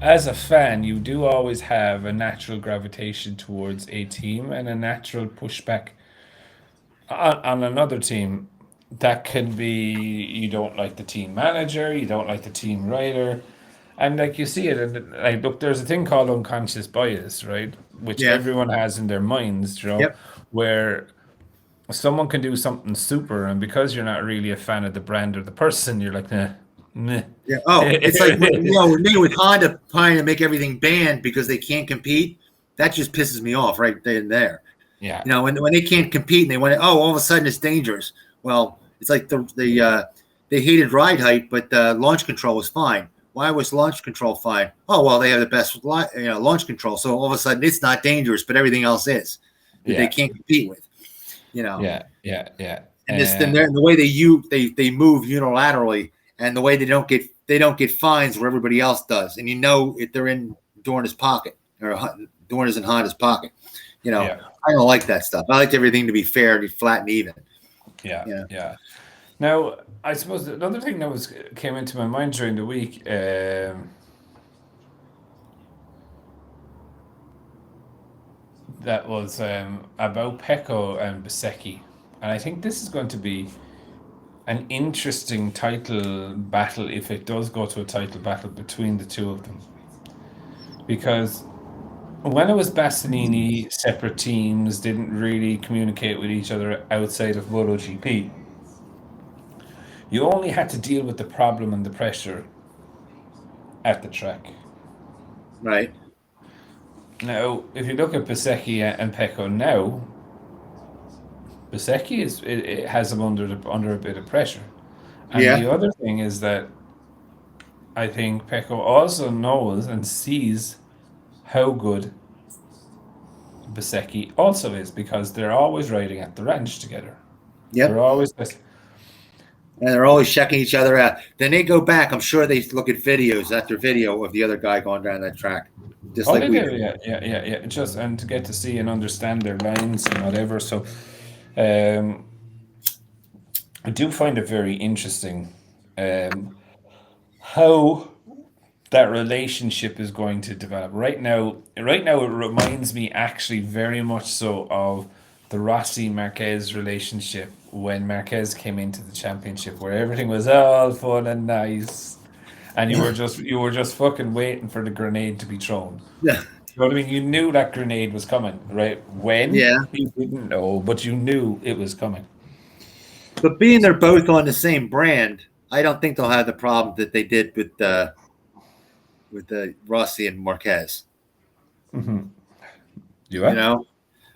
Speaker 2: as a fan, you do always have a natural gravitation towards a team and a natural pushback on another team. That can be you don't like the team manager, you don't like the team rider, and like you see it, and like look, there's a thing called unconscious bias, right? Which everyone has in their minds, where someone can do something super, and because you're not really a fan of the brand or the person, you're like, nah.
Speaker 1: Yeah. Oh, it's like with me with Honda trying to make everything banned because they can't compete. That just pisses me off right there.
Speaker 2: Yeah.
Speaker 1: When they can't compete and they want to, all of a sudden it's dangerous. Well, it's like they hated ride height, but launch control was fine. Why was launch control fine? Oh, well, they have the best launch control, so all of a sudden it's not dangerous, but everything else is that they can't compete with.
Speaker 2: Yeah.
Speaker 1: And the way they move unilaterally, and the way they don't get fines where everybody else does, and if they're in Dorna's pocket or Dorna's in Honda's pocket, You know, I don't like that stuff. I like everything to be fair, to be flat and even.
Speaker 2: Yeah. Now, I suppose another thing that came into my mind during the week. That was about Pecco and Bezzecchi. And I think this is going to be an interesting title battle if it does go to a title battle between the two of them. Because when it was Bastianini, separate teams didn't really communicate with each other outside of MotoGP. You only had to deal with the problem and the pressure at the track.
Speaker 1: Right.
Speaker 2: Now, if you look at Bezzecchi and Pecco now, Bezzecchi it has him under a bit of pressure. And the other thing is that I think Pecco also knows and sees how good Bezzecchi also is, because they're always riding at the ranch together.
Speaker 1: Yep.
Speaker 2: And
Speaker 1: they're always checking each other out. Then they go back. I'm sure they look at videos after video of the other guy going down that track. Just like we do.
Speaker 2: Yeah. Just and to get to see and understand their lines and whatever. So, I do find it very interesting how that relationship is going to develop. Right now, it reminds me actually very much so of the Rossi-Marquez relationship when Marquez came into the championship, where everything was all fun and nice, and you were just fucking waiting for the grenade to be thrown.
Speaker 1: Yeah.
Speaker 2: You know what I mean? You knew that grenade was coming, right? When?
Speaker 1: Yeah.
Speaker 2: You didn't know, but you knew it was coming.
Speaker 1: But being they're both on the same brand, I don't think they'll have the problem that they did with the Rossi and Marquez.
Speaker 2: Mm-hmm.
Speaker 1: You know,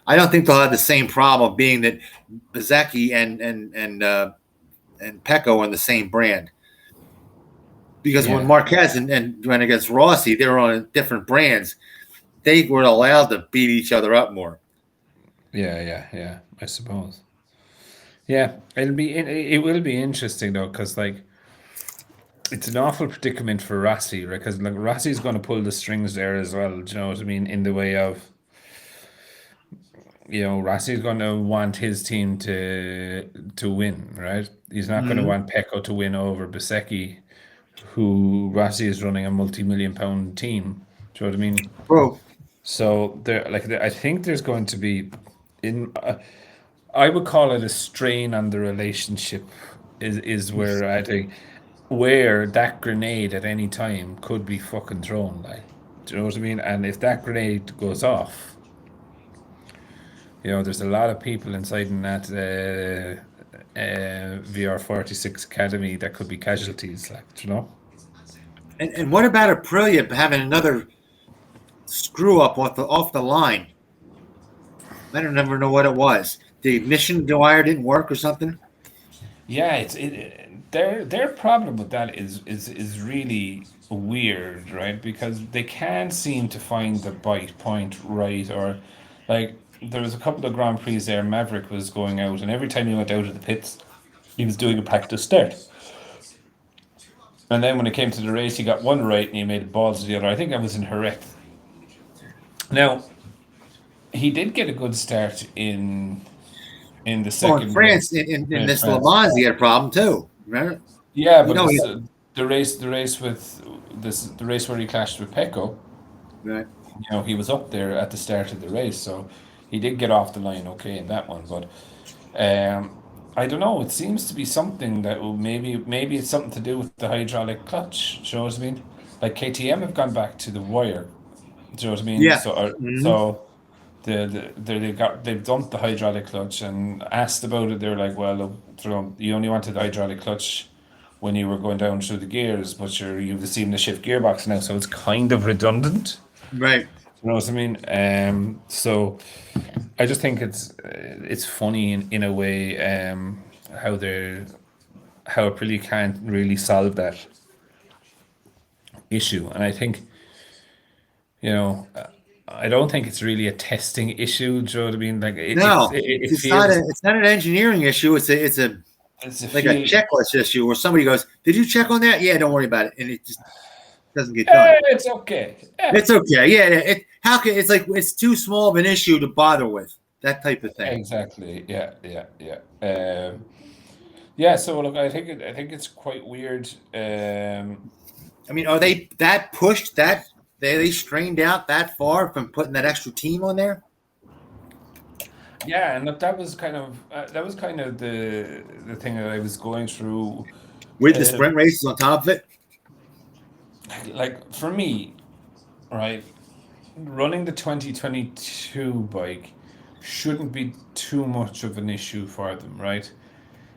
Speaker 1: I don't think they'll have the same problem, being that Bezzecchi and Pecco are on the same brand. Because when Marquez and went against Rossi, they were on different brands. They were allowed to beat each other up more.
Speaker 2: Yeah. I suppose. Yeah, it will be interesting though, because like it's an awful predicament for Rossi, right? Because like Rossi's going to pull the strings there as well. Do you know what I mean? In the way of, Rossi's going to want his team to win, right? He's not going to want Pecco to win over Bezzecchi, who Rossi is running a multi-million-pound team. Do you know what I mean?
Speaker 1: Bro.
Speaker 2: So I think there's going to be I would call it a strain on the relationship. Is where I think where that grenade at any time could be fucking thrown. Like, do you know what I mean? And if that grenade goes off, there's a lot of people inside in that VR46 Academy that could be casualties. Like, do you know?
Speaker 1: And what about Aprilia having another screw up off the line? I don't ever know what it was. The ignition wire didn't work or something.
Speaker 2: Yeah, their problem with that is really weird, right? Because they can't seem to find the bite point right, or like there was a couple of Grand Prix there. Maverick was going out, and every time he went out of the pits, he was doing a practice start. And then when it came to the race, he got one right and he made balls to the other. I think that was in Jerez. Now, he did get a good start in the second.
Speaker 1: In France, in this Le Mans, he had a problem too. Remember?
Speaker 2: Yeah, but the race where he clashed with Pecco,
Speaker 1: right?
Speaker 2: He was up there at the start of the race, so he did get off the line okay in that one. But I don't know. It seems to be something that maybe it's something to do with the hydraulic clutch. Do you know what I mean? Like KTM have gone back to the wire. Do you know what I mean?
Speaker 1: Yeah.
Speaker 2: So they've dumped the hydraulic clutch and asked about it. They're like, well, you only wanted the hydraulic clutch when you were going down through the gears, but you've received the shift gearbox now, so it's kind of redundant.
Speaker 1: Right.
Speaker 2: You know what I mean? So I just think it's funny in a way how Aprilia can't really solve that issue, and I think I don't think it's really a testing issue. Do you know what I mean? Like
Speaker 1: it's not an engineering issue. It's a checklist issue where somebody goes, "Did you check on that?" Yeah, don't worry about it, and doesn't get done.
Speaker 2: It's okay.
Speaker 1: It's okay. Yeah. It's like it's too small of an issue to bother with, that type of thing.
Speaker 2: Exactly. Yeah. So look, I think it's quite weird.
Speaker 1: I mean, are they that pushed that they strained out that far from putting that extra team on there?
Speaker 2: Yeah, and look, that was kind of the thing that I was going through.
Speaker 1: With the
Speaker 2: Uh,
Speaker 1: sprint races on top of it?
Speaker 2: like for me, right, running the 2022 bike shouldn't be too much of an issue for them, right?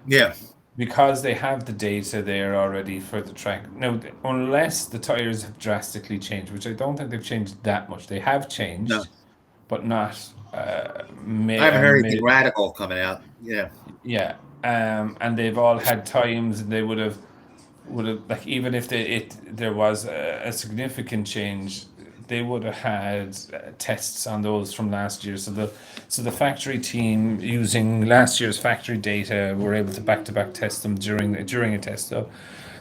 Speaker 1: Yeah.
Speaker 2: Because they have the data there already for the track. Now, unless the tires have drastically changed, which I don't think they've changed that much. They have
Speaker 1: No.
Speaker 2: changed, but not
Speaker 1: I haven't heard anything radical coming out. Yeah.
Speaker 2: yeah. And they've all had times, and they would have like even if there was a significant change, they would have had tests on those from last year. So the factory team using last year's factory data were able to back test them during a test.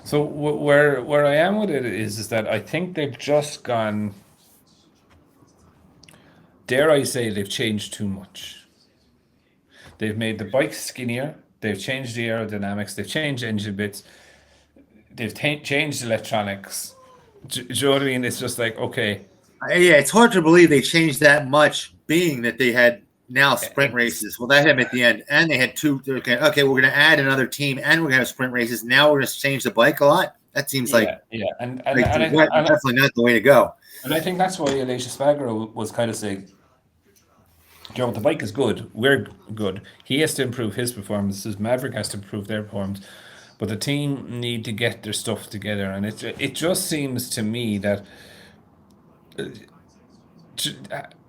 Speaker 2: So where I am with it is that I think they've just gone. Dare I say they've changed too much. They've made the bike skinnier. They've changed the aerodynamics. They've changed engine bits. They've changed electronics. Do you know what I mean? It's just like, okay,
Speaker 1: Yeah, it's hard to believe they changed that much, being that they had now sprint
Speaker 2: it's,
Speaker 1: races. Well, that happened at the end, and they had two. Okay, we're going to add another team, and we're going to have sprint races. Now we're going to change the bike a lot. That seems like definitely not the way to go.
Speaker 2: And I think that's why Alicia Spagro was kind of saying, you know, the bike is good. We're good. He has to improve his performances. Maverick has to improve their performance. But the team need to get their stuff together. And it just seems to me that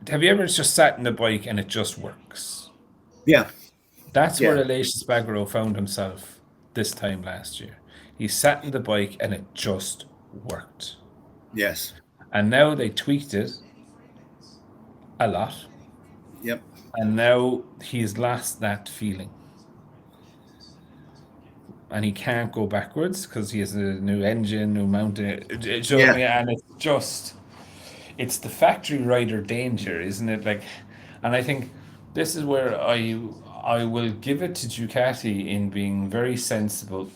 Speaker 2: have you ever just sat in the bike and it just works?
Speaker 1: Yeah.
Speaker 2: That's
Speaker 1: Yeah.
Speaker 2: where Alicia Spagro found himself this time last year. He sat in the bike and it just worked.
Speaker 1: Yes.
Speaker 2: And now they tweaked it a lot.
Speaker 1: Yep.
Speaker 2: And now he's lost that feeling. And he can't go backwards because he has a new engine, new mounting. And it's just, it's the factory rider danger, isn't it? Like, and I think this is where I will give it to Ducati in being very sensible.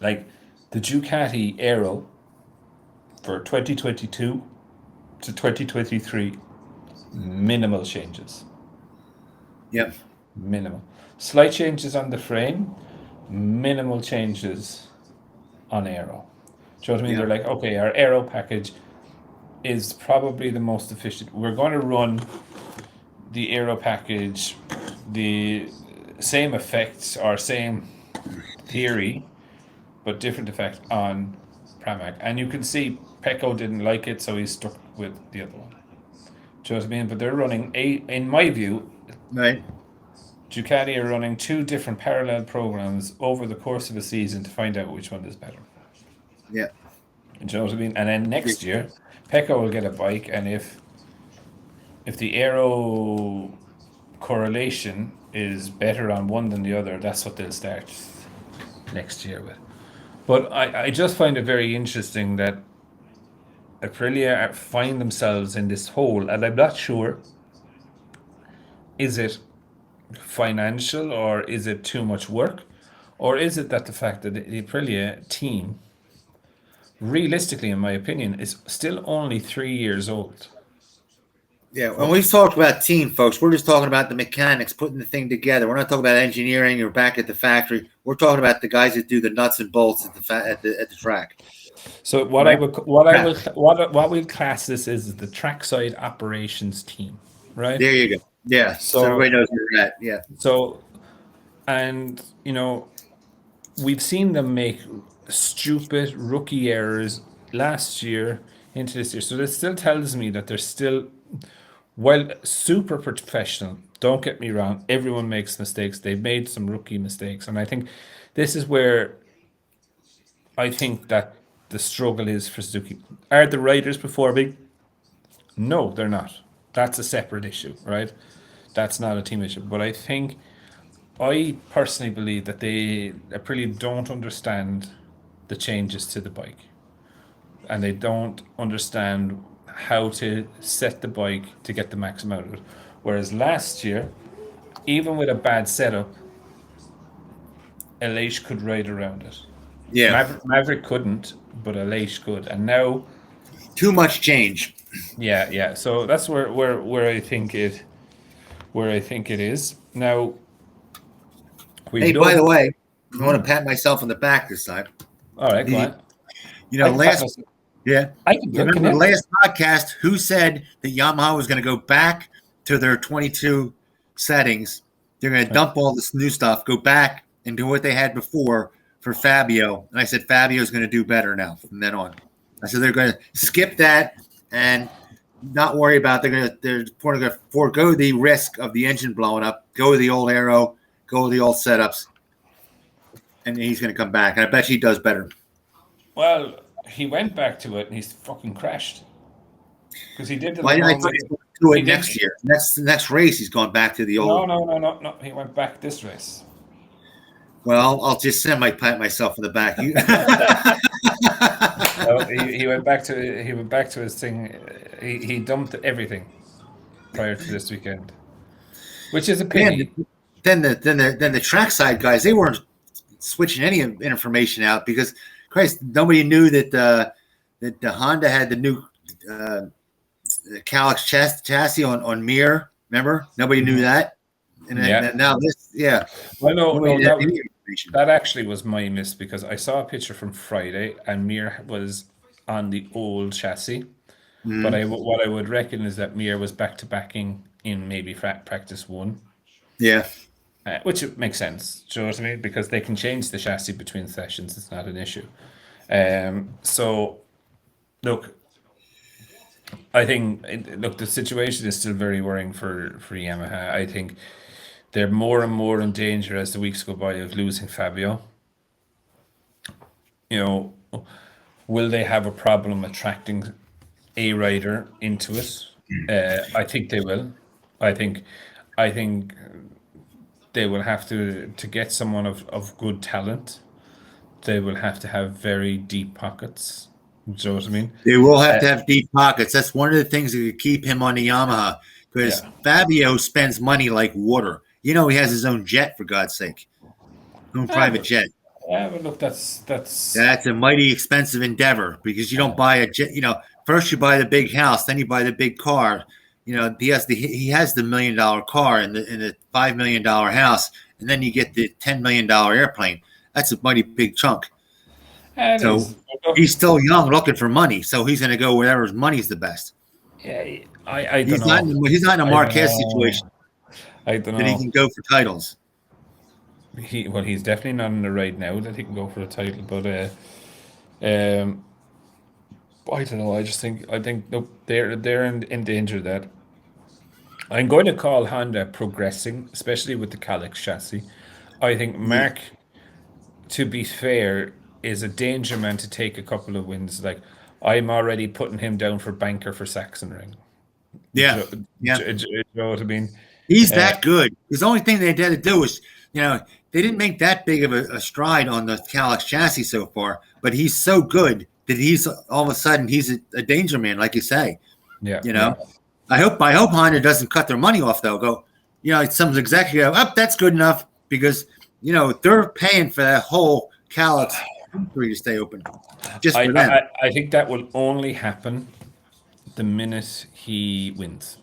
Speaker 2: Like the Ducati Aero for 2022 to 2023, minimal changes.
Speaker 1: Yep.
Speaker 2: Minimal. Slight changes on the frame, minimal changes on aero. Do you know what I mean?
Speaker 1: Yeah.
Speaker 2: They're like, okay, our aero package is probably the most efficient. We're going to run the aero package, the same effects or same theory, but different effect on Pramac. And you can see Pecco didn't like it, so he's stuck with the other one. Do you know what I mean? But they're running in my view,
Speaker 1: Right.
Speaker 2: Ducati are running two different parallel programs over the course of a season to find out which one is better.
Speaker 1: Yeah.
Speaker 2: Do you know what I mean? And then next year, Pecco will get a bike, and if the aero correlation is better on one than the other, that's what they'll start next year with. But I just find it very interesting that Aprilia find themselves in this hole, and I'm not sure, is it financial or is it too much work, or is it that the fact that the Aprilia team, realistically, in my opinion, is still only 3 years old.
Speaker 1: Yeah, when we've talked about team, folks, we're just talking about the mechanics putting the thing together. We're not talking about engineering or back at the factory. We're talking about the guys that do the nuts and bolts at the track.
Speaker 2: So what we'll class this is the trackside operations team, right?
Speaker 1: There you go. Yeah, so everybody knows where you're at. Yeah.
Speaker 2: So, and you know, we've seen them make stupid rookie errors last year into this year. So this still tells me that they're still, well, super professional. Don't get me wrong. Everyone makes mistakes. They've made some rookie mistakes. And I think this is where I think that the struggle is for Suzuki. Are the riders performing? No, they're not. That's a separate issue, right? That's not a team issue. But I personally believe that they Aprilia don't understand the changes to the bike. and they don't understand how to set the bike to get the maximum out of it. Whereas last year, even with a bad setup, Elish could ride around it.
Speaker 1: Yeah.
Speaker 2: Maverick couldn't, but Elish could. And now,
Speaker 1: Too much change.
Speaker 2: yeah. So that's where I think it is. Now
Speaker 1: Hey,
Speaker 2: we've
Speaker 1: by the
Speaker 2: no.
Speaker 1: way, I want to pat myself on the back this time.
Speaker 2: All right, go
Speaker 1: You
Speaker 2: on. I can pat myself.
Speaker 1: Yeah.
Speaker 2: I can
Speaker 1: You remember
Speaker 2: can
Speaker 1: the
Speaker 2: you?
Speaker 1: last podcast? Who said that Yamaha was going to go back to their 22 settings? They're going to dump all this new stuff, go back and do what they had before for Fabio. And I said Fabio's going to do better now from then on. I said they're going to skip that and not worry about. They're going to forego the risk of the engine blowing up. Go with the old aero. Go with the old setups, and he's going to come back. And I bet he does better.
Speaker 2: Well, he went back to it and he's fucking crashed because he did the
Speaker 1: Why did I
Speaker 2: wrong
Speaker 1: thought
Speaker 2: way.
Speaker 1: he's going to do it next year? Next race, he's going back to the old.
Speaker 2: No. He went back this race.
Speaker 1: Well, I'll just pat myself in the back.
Speaker 2: No, he went back to his thing. He dumped everything prior to this weekend, which is a pity.
Speaker 1: Then the trackside guys, they weren't switching any information out because Christ, nobody knew that the Honda had the new Calyx chassis on Mir. Remember, nobody knew that. And now this, yeah.
Speaker 2: Well, no, that actually was my miss because I saw a picture from Friday and Mir was on the old chassis. Mm. But what I would reckon is that Mir was back to backing in maybe practice 1.
Speaker 1: Yeah.
Speaker 2: Which makes sense, do you know what I mean? Because they can change the chassis between sessions. It's not an issue. So, look, I think the situation is still very worrying for Yamaha. I think they're more and more in danger as the weeks go by of losing Fabio. You know, will they have a problem attracting a rider into it? I think they will. I think they will have to get someone of good talent. They will have to have very deep pockets. Do you know what I mean?
Speaker 1: They will have to have deep pockets. That's one of the things that could keep him on the Yamaha because Fabio spends money like water. You know, he has his own jet, for God's sake. Own private jet.
Speaker 2: Yeah, but look, that's
Speaker 1: a mighty expensive endeavor because you don't buy a jet. You know, first you buy the big house, then you buy the big car. You know, he has the $1 million car and the $5 million house, and then you get the $10 million airplane. That's a mighty big chunk. So he's still young, looking for money. So he's going to go wherever his money's the best.
Speaker 2: Yeah, I don't know.
Speaker 1: He's not in a Marquez situation.
Speaker 2: I don't know
Speaker 1: that he can go for titles.
Speaker 2: He's definitely not in the right now that he can go for a title. But I don't know. I think nope, they're in danger of that. I'm going to call Honda progressing, especially with the Calyx chassis. I think Mark, to be fair, is a danger man to take a couple of wins. Like I'm already putting him down for banker for Sachsenring.
Speaker 1: Yeah,
Speaker 2: Do you know what I mean?
Speaker 1: He's that good. The only thing they had to do is, you know, they didn't make that big of a stride on the Calyx chassis so far, but he's so good that he's all of a sudden he's a danger man, like you say.
Speaker 2: Yeah,
Speaker 1: you know. Yeah. I hope Honda doesn't cut their money off though. Go, you know, some executive, that's good enough because you know they're paying for that whole Calyx for you to stay open. Just for them.
Speaker 2: I think that will only happen the minute he wins.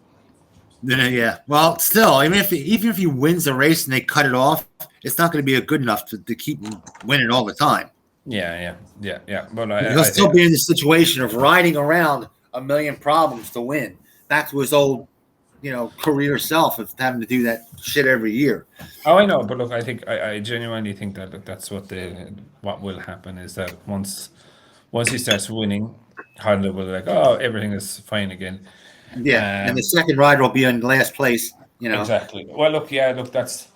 Speaker 1: Yeah. Well, still, even if he wins the race and they cut it off, it's not going to be good enough to keep him winning all the time.
Speaker 2: Yeah. But
Speaker 1: he'll still be in the situation of riding around a million problems to win. Back to his old, you know, career self of having to do that shit every year.
Speaker 2: Oh, I know, but look, I genuinely think that that's what will happen is that once he starts winning, Honda will be like, oh, everything is fine again.
Speaker 1: Yeah, and the second rider will be in last place. You know
Speaker 2: exactly. Well, look, that's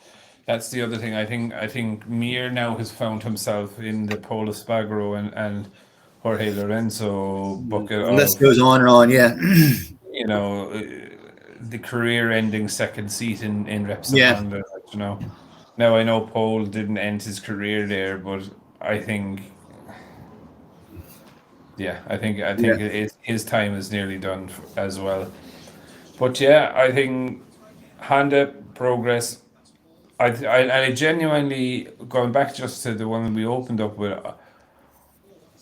Speaker 2: the other thing. I think Mir now has found himself in the Pole Espargaro and Jorge Lorenzo bucket.
Speaker 1: The list goes on and on. Yeah.
Speaker 2: You know, the career-ending second seat in Repsol.
Speaker 1: Yeah.
Speaker 2: Honda, you know. Now I know Pole didn't end his career there, but I think Yeah, I think
Speaker 1: Yeah.
Speaker 2: his time is nearly done as well. But yeah, I think Honda progress. I genuinely going back just to the one we opened up with.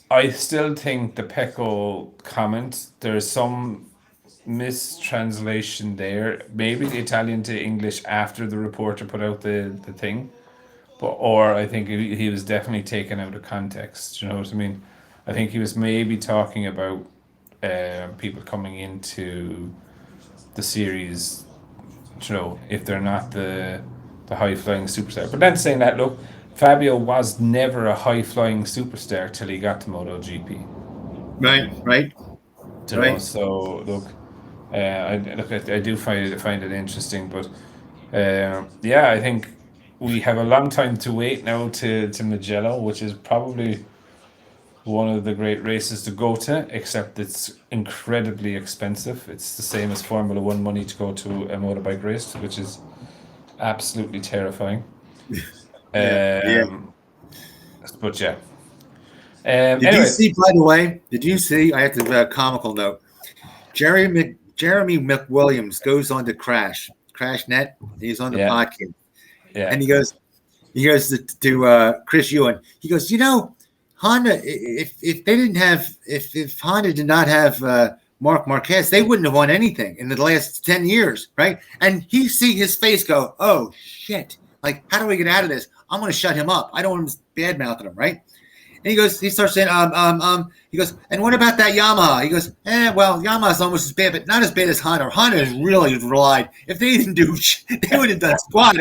Speaker 2: I still think the Pecco comment. There's some mistranslation there. Maybe the Italian to English after the reporter put out the thing, but or I think he was definitely taken out of context. You know what I mean? I think he was maybe talking about people coming into the series, you know, if they're not the high flying superstar. But then saying that, look, Fabio was never a high flying superstar till he got to MotoGP.
Speaker 1: Right. Right.
Speaker 2: You know,
Speaker 1: Right.
Speaker 2: so look, I do find it interesting, but yeah, I think we have a long time to wait now to Mugello, which is probably one of the great races to go to, except it's incredibly expensive. It's the same as Formula One money to go to a motorbike race, which is absolutely terrifying.
Speaker 1: Yeah. Yeah.
Speaker 2: Um, but yeah.
Speaker 1: Did you
Speaker 2: Anyway,
Speaker 1: see, by the way? Did you see? I have to comical note. Jeremy McWilliams goes on to Crash Net. He's on the
Speaker 2: yeah,
Speaker 1: podcast,
Speaker 2: yeah,
Speaker 1: and he goes to Chris Ewan. He goes, Honda. If they didn't have if Honda did not have Mark Marquez, they wouldn't have won anything in the last 10 years, right? And he see his face go, oh shit! Like, how do we get out of this? I'm going to shut him up. I don't want him bad mouthing him, right? And he starts saying, he goes, and what about that Yamaha? He goes, well, Yamaha's almost as bad, but not as bad as Honda. Honda has really relied. If they didn't do, they would have done squat.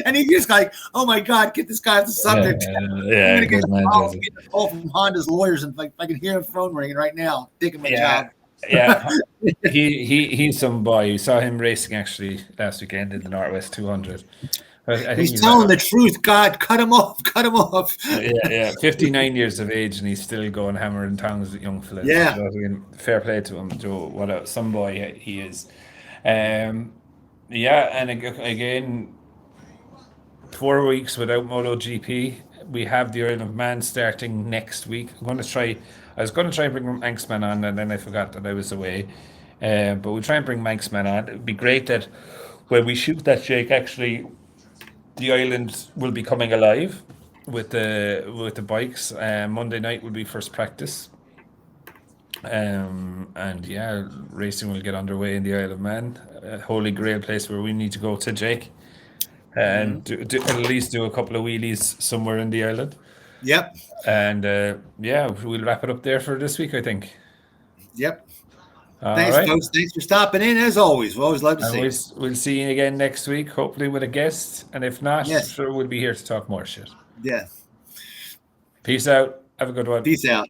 Speaker 1: And he's just like, oh my God, get this guy off the subject. I'm
Speaker 2: yeah.
Speaker 1: going to get
Speaker 2: Good man,
Speaker 1: a
Speaker 2: Jesse.
Speaker 1: call from Honda's lawyers, and like I can hear a phone ringing right now, taking my
Speaker 2: Yeah,
Speaker 1: job.
Speaker 2: yeah. He's some boy. We saw him racing actually last weekend in the Northwest 200. I think
Speaker 1: He's
Speaker 2: he's
Speaker 1: telling the truth. God, cut him off. Cut him off.
Speaker 2: yeah, 59 years of age and he's still going hammer and tongs with young fellas.
Speaker 1: Yeah.
Speaker 2: You know what I mean? Fair play to him, Joe. What a some boy he is. Um, yeah, and again, 4 weeks without MotoGP. We have the Isle of Man starting next week. I was going to try and bring Manxman on, and then I forgot that I was away. But we'll try and bring Manxman on. It'd be great that when we shoot that, Jake, actually, the island will be coming alive with the bikes. Monday night will be first practice. And yeah, racing will get underway in the Isle of Man, a holy grail place where we need to go to, Jake, and at least do a couple of wheelies somewhere in the island.
Speaker 1: Yep.
Speaker 2: And yeah, we'll wrap it up there for this week, I think.
Speaker 1: Yep.
Speaker 2: All
Speaker 1: Thanks,
Speaker 2: right.
Speaker 1: folks. Thanks for stopping in. As always, we always love to
Speaker 2: And
Speaker 1: see you.
Speaker 2: we'll see you again next week, hopefully with a guest. And if not,
Speaker 1: Yes.
Speaker 2: sure we'll be here to talk more shit.
Speaker 1: Yeah.
Speaker 2: Peace out. Have a good one.
Speaker 1: Peace out.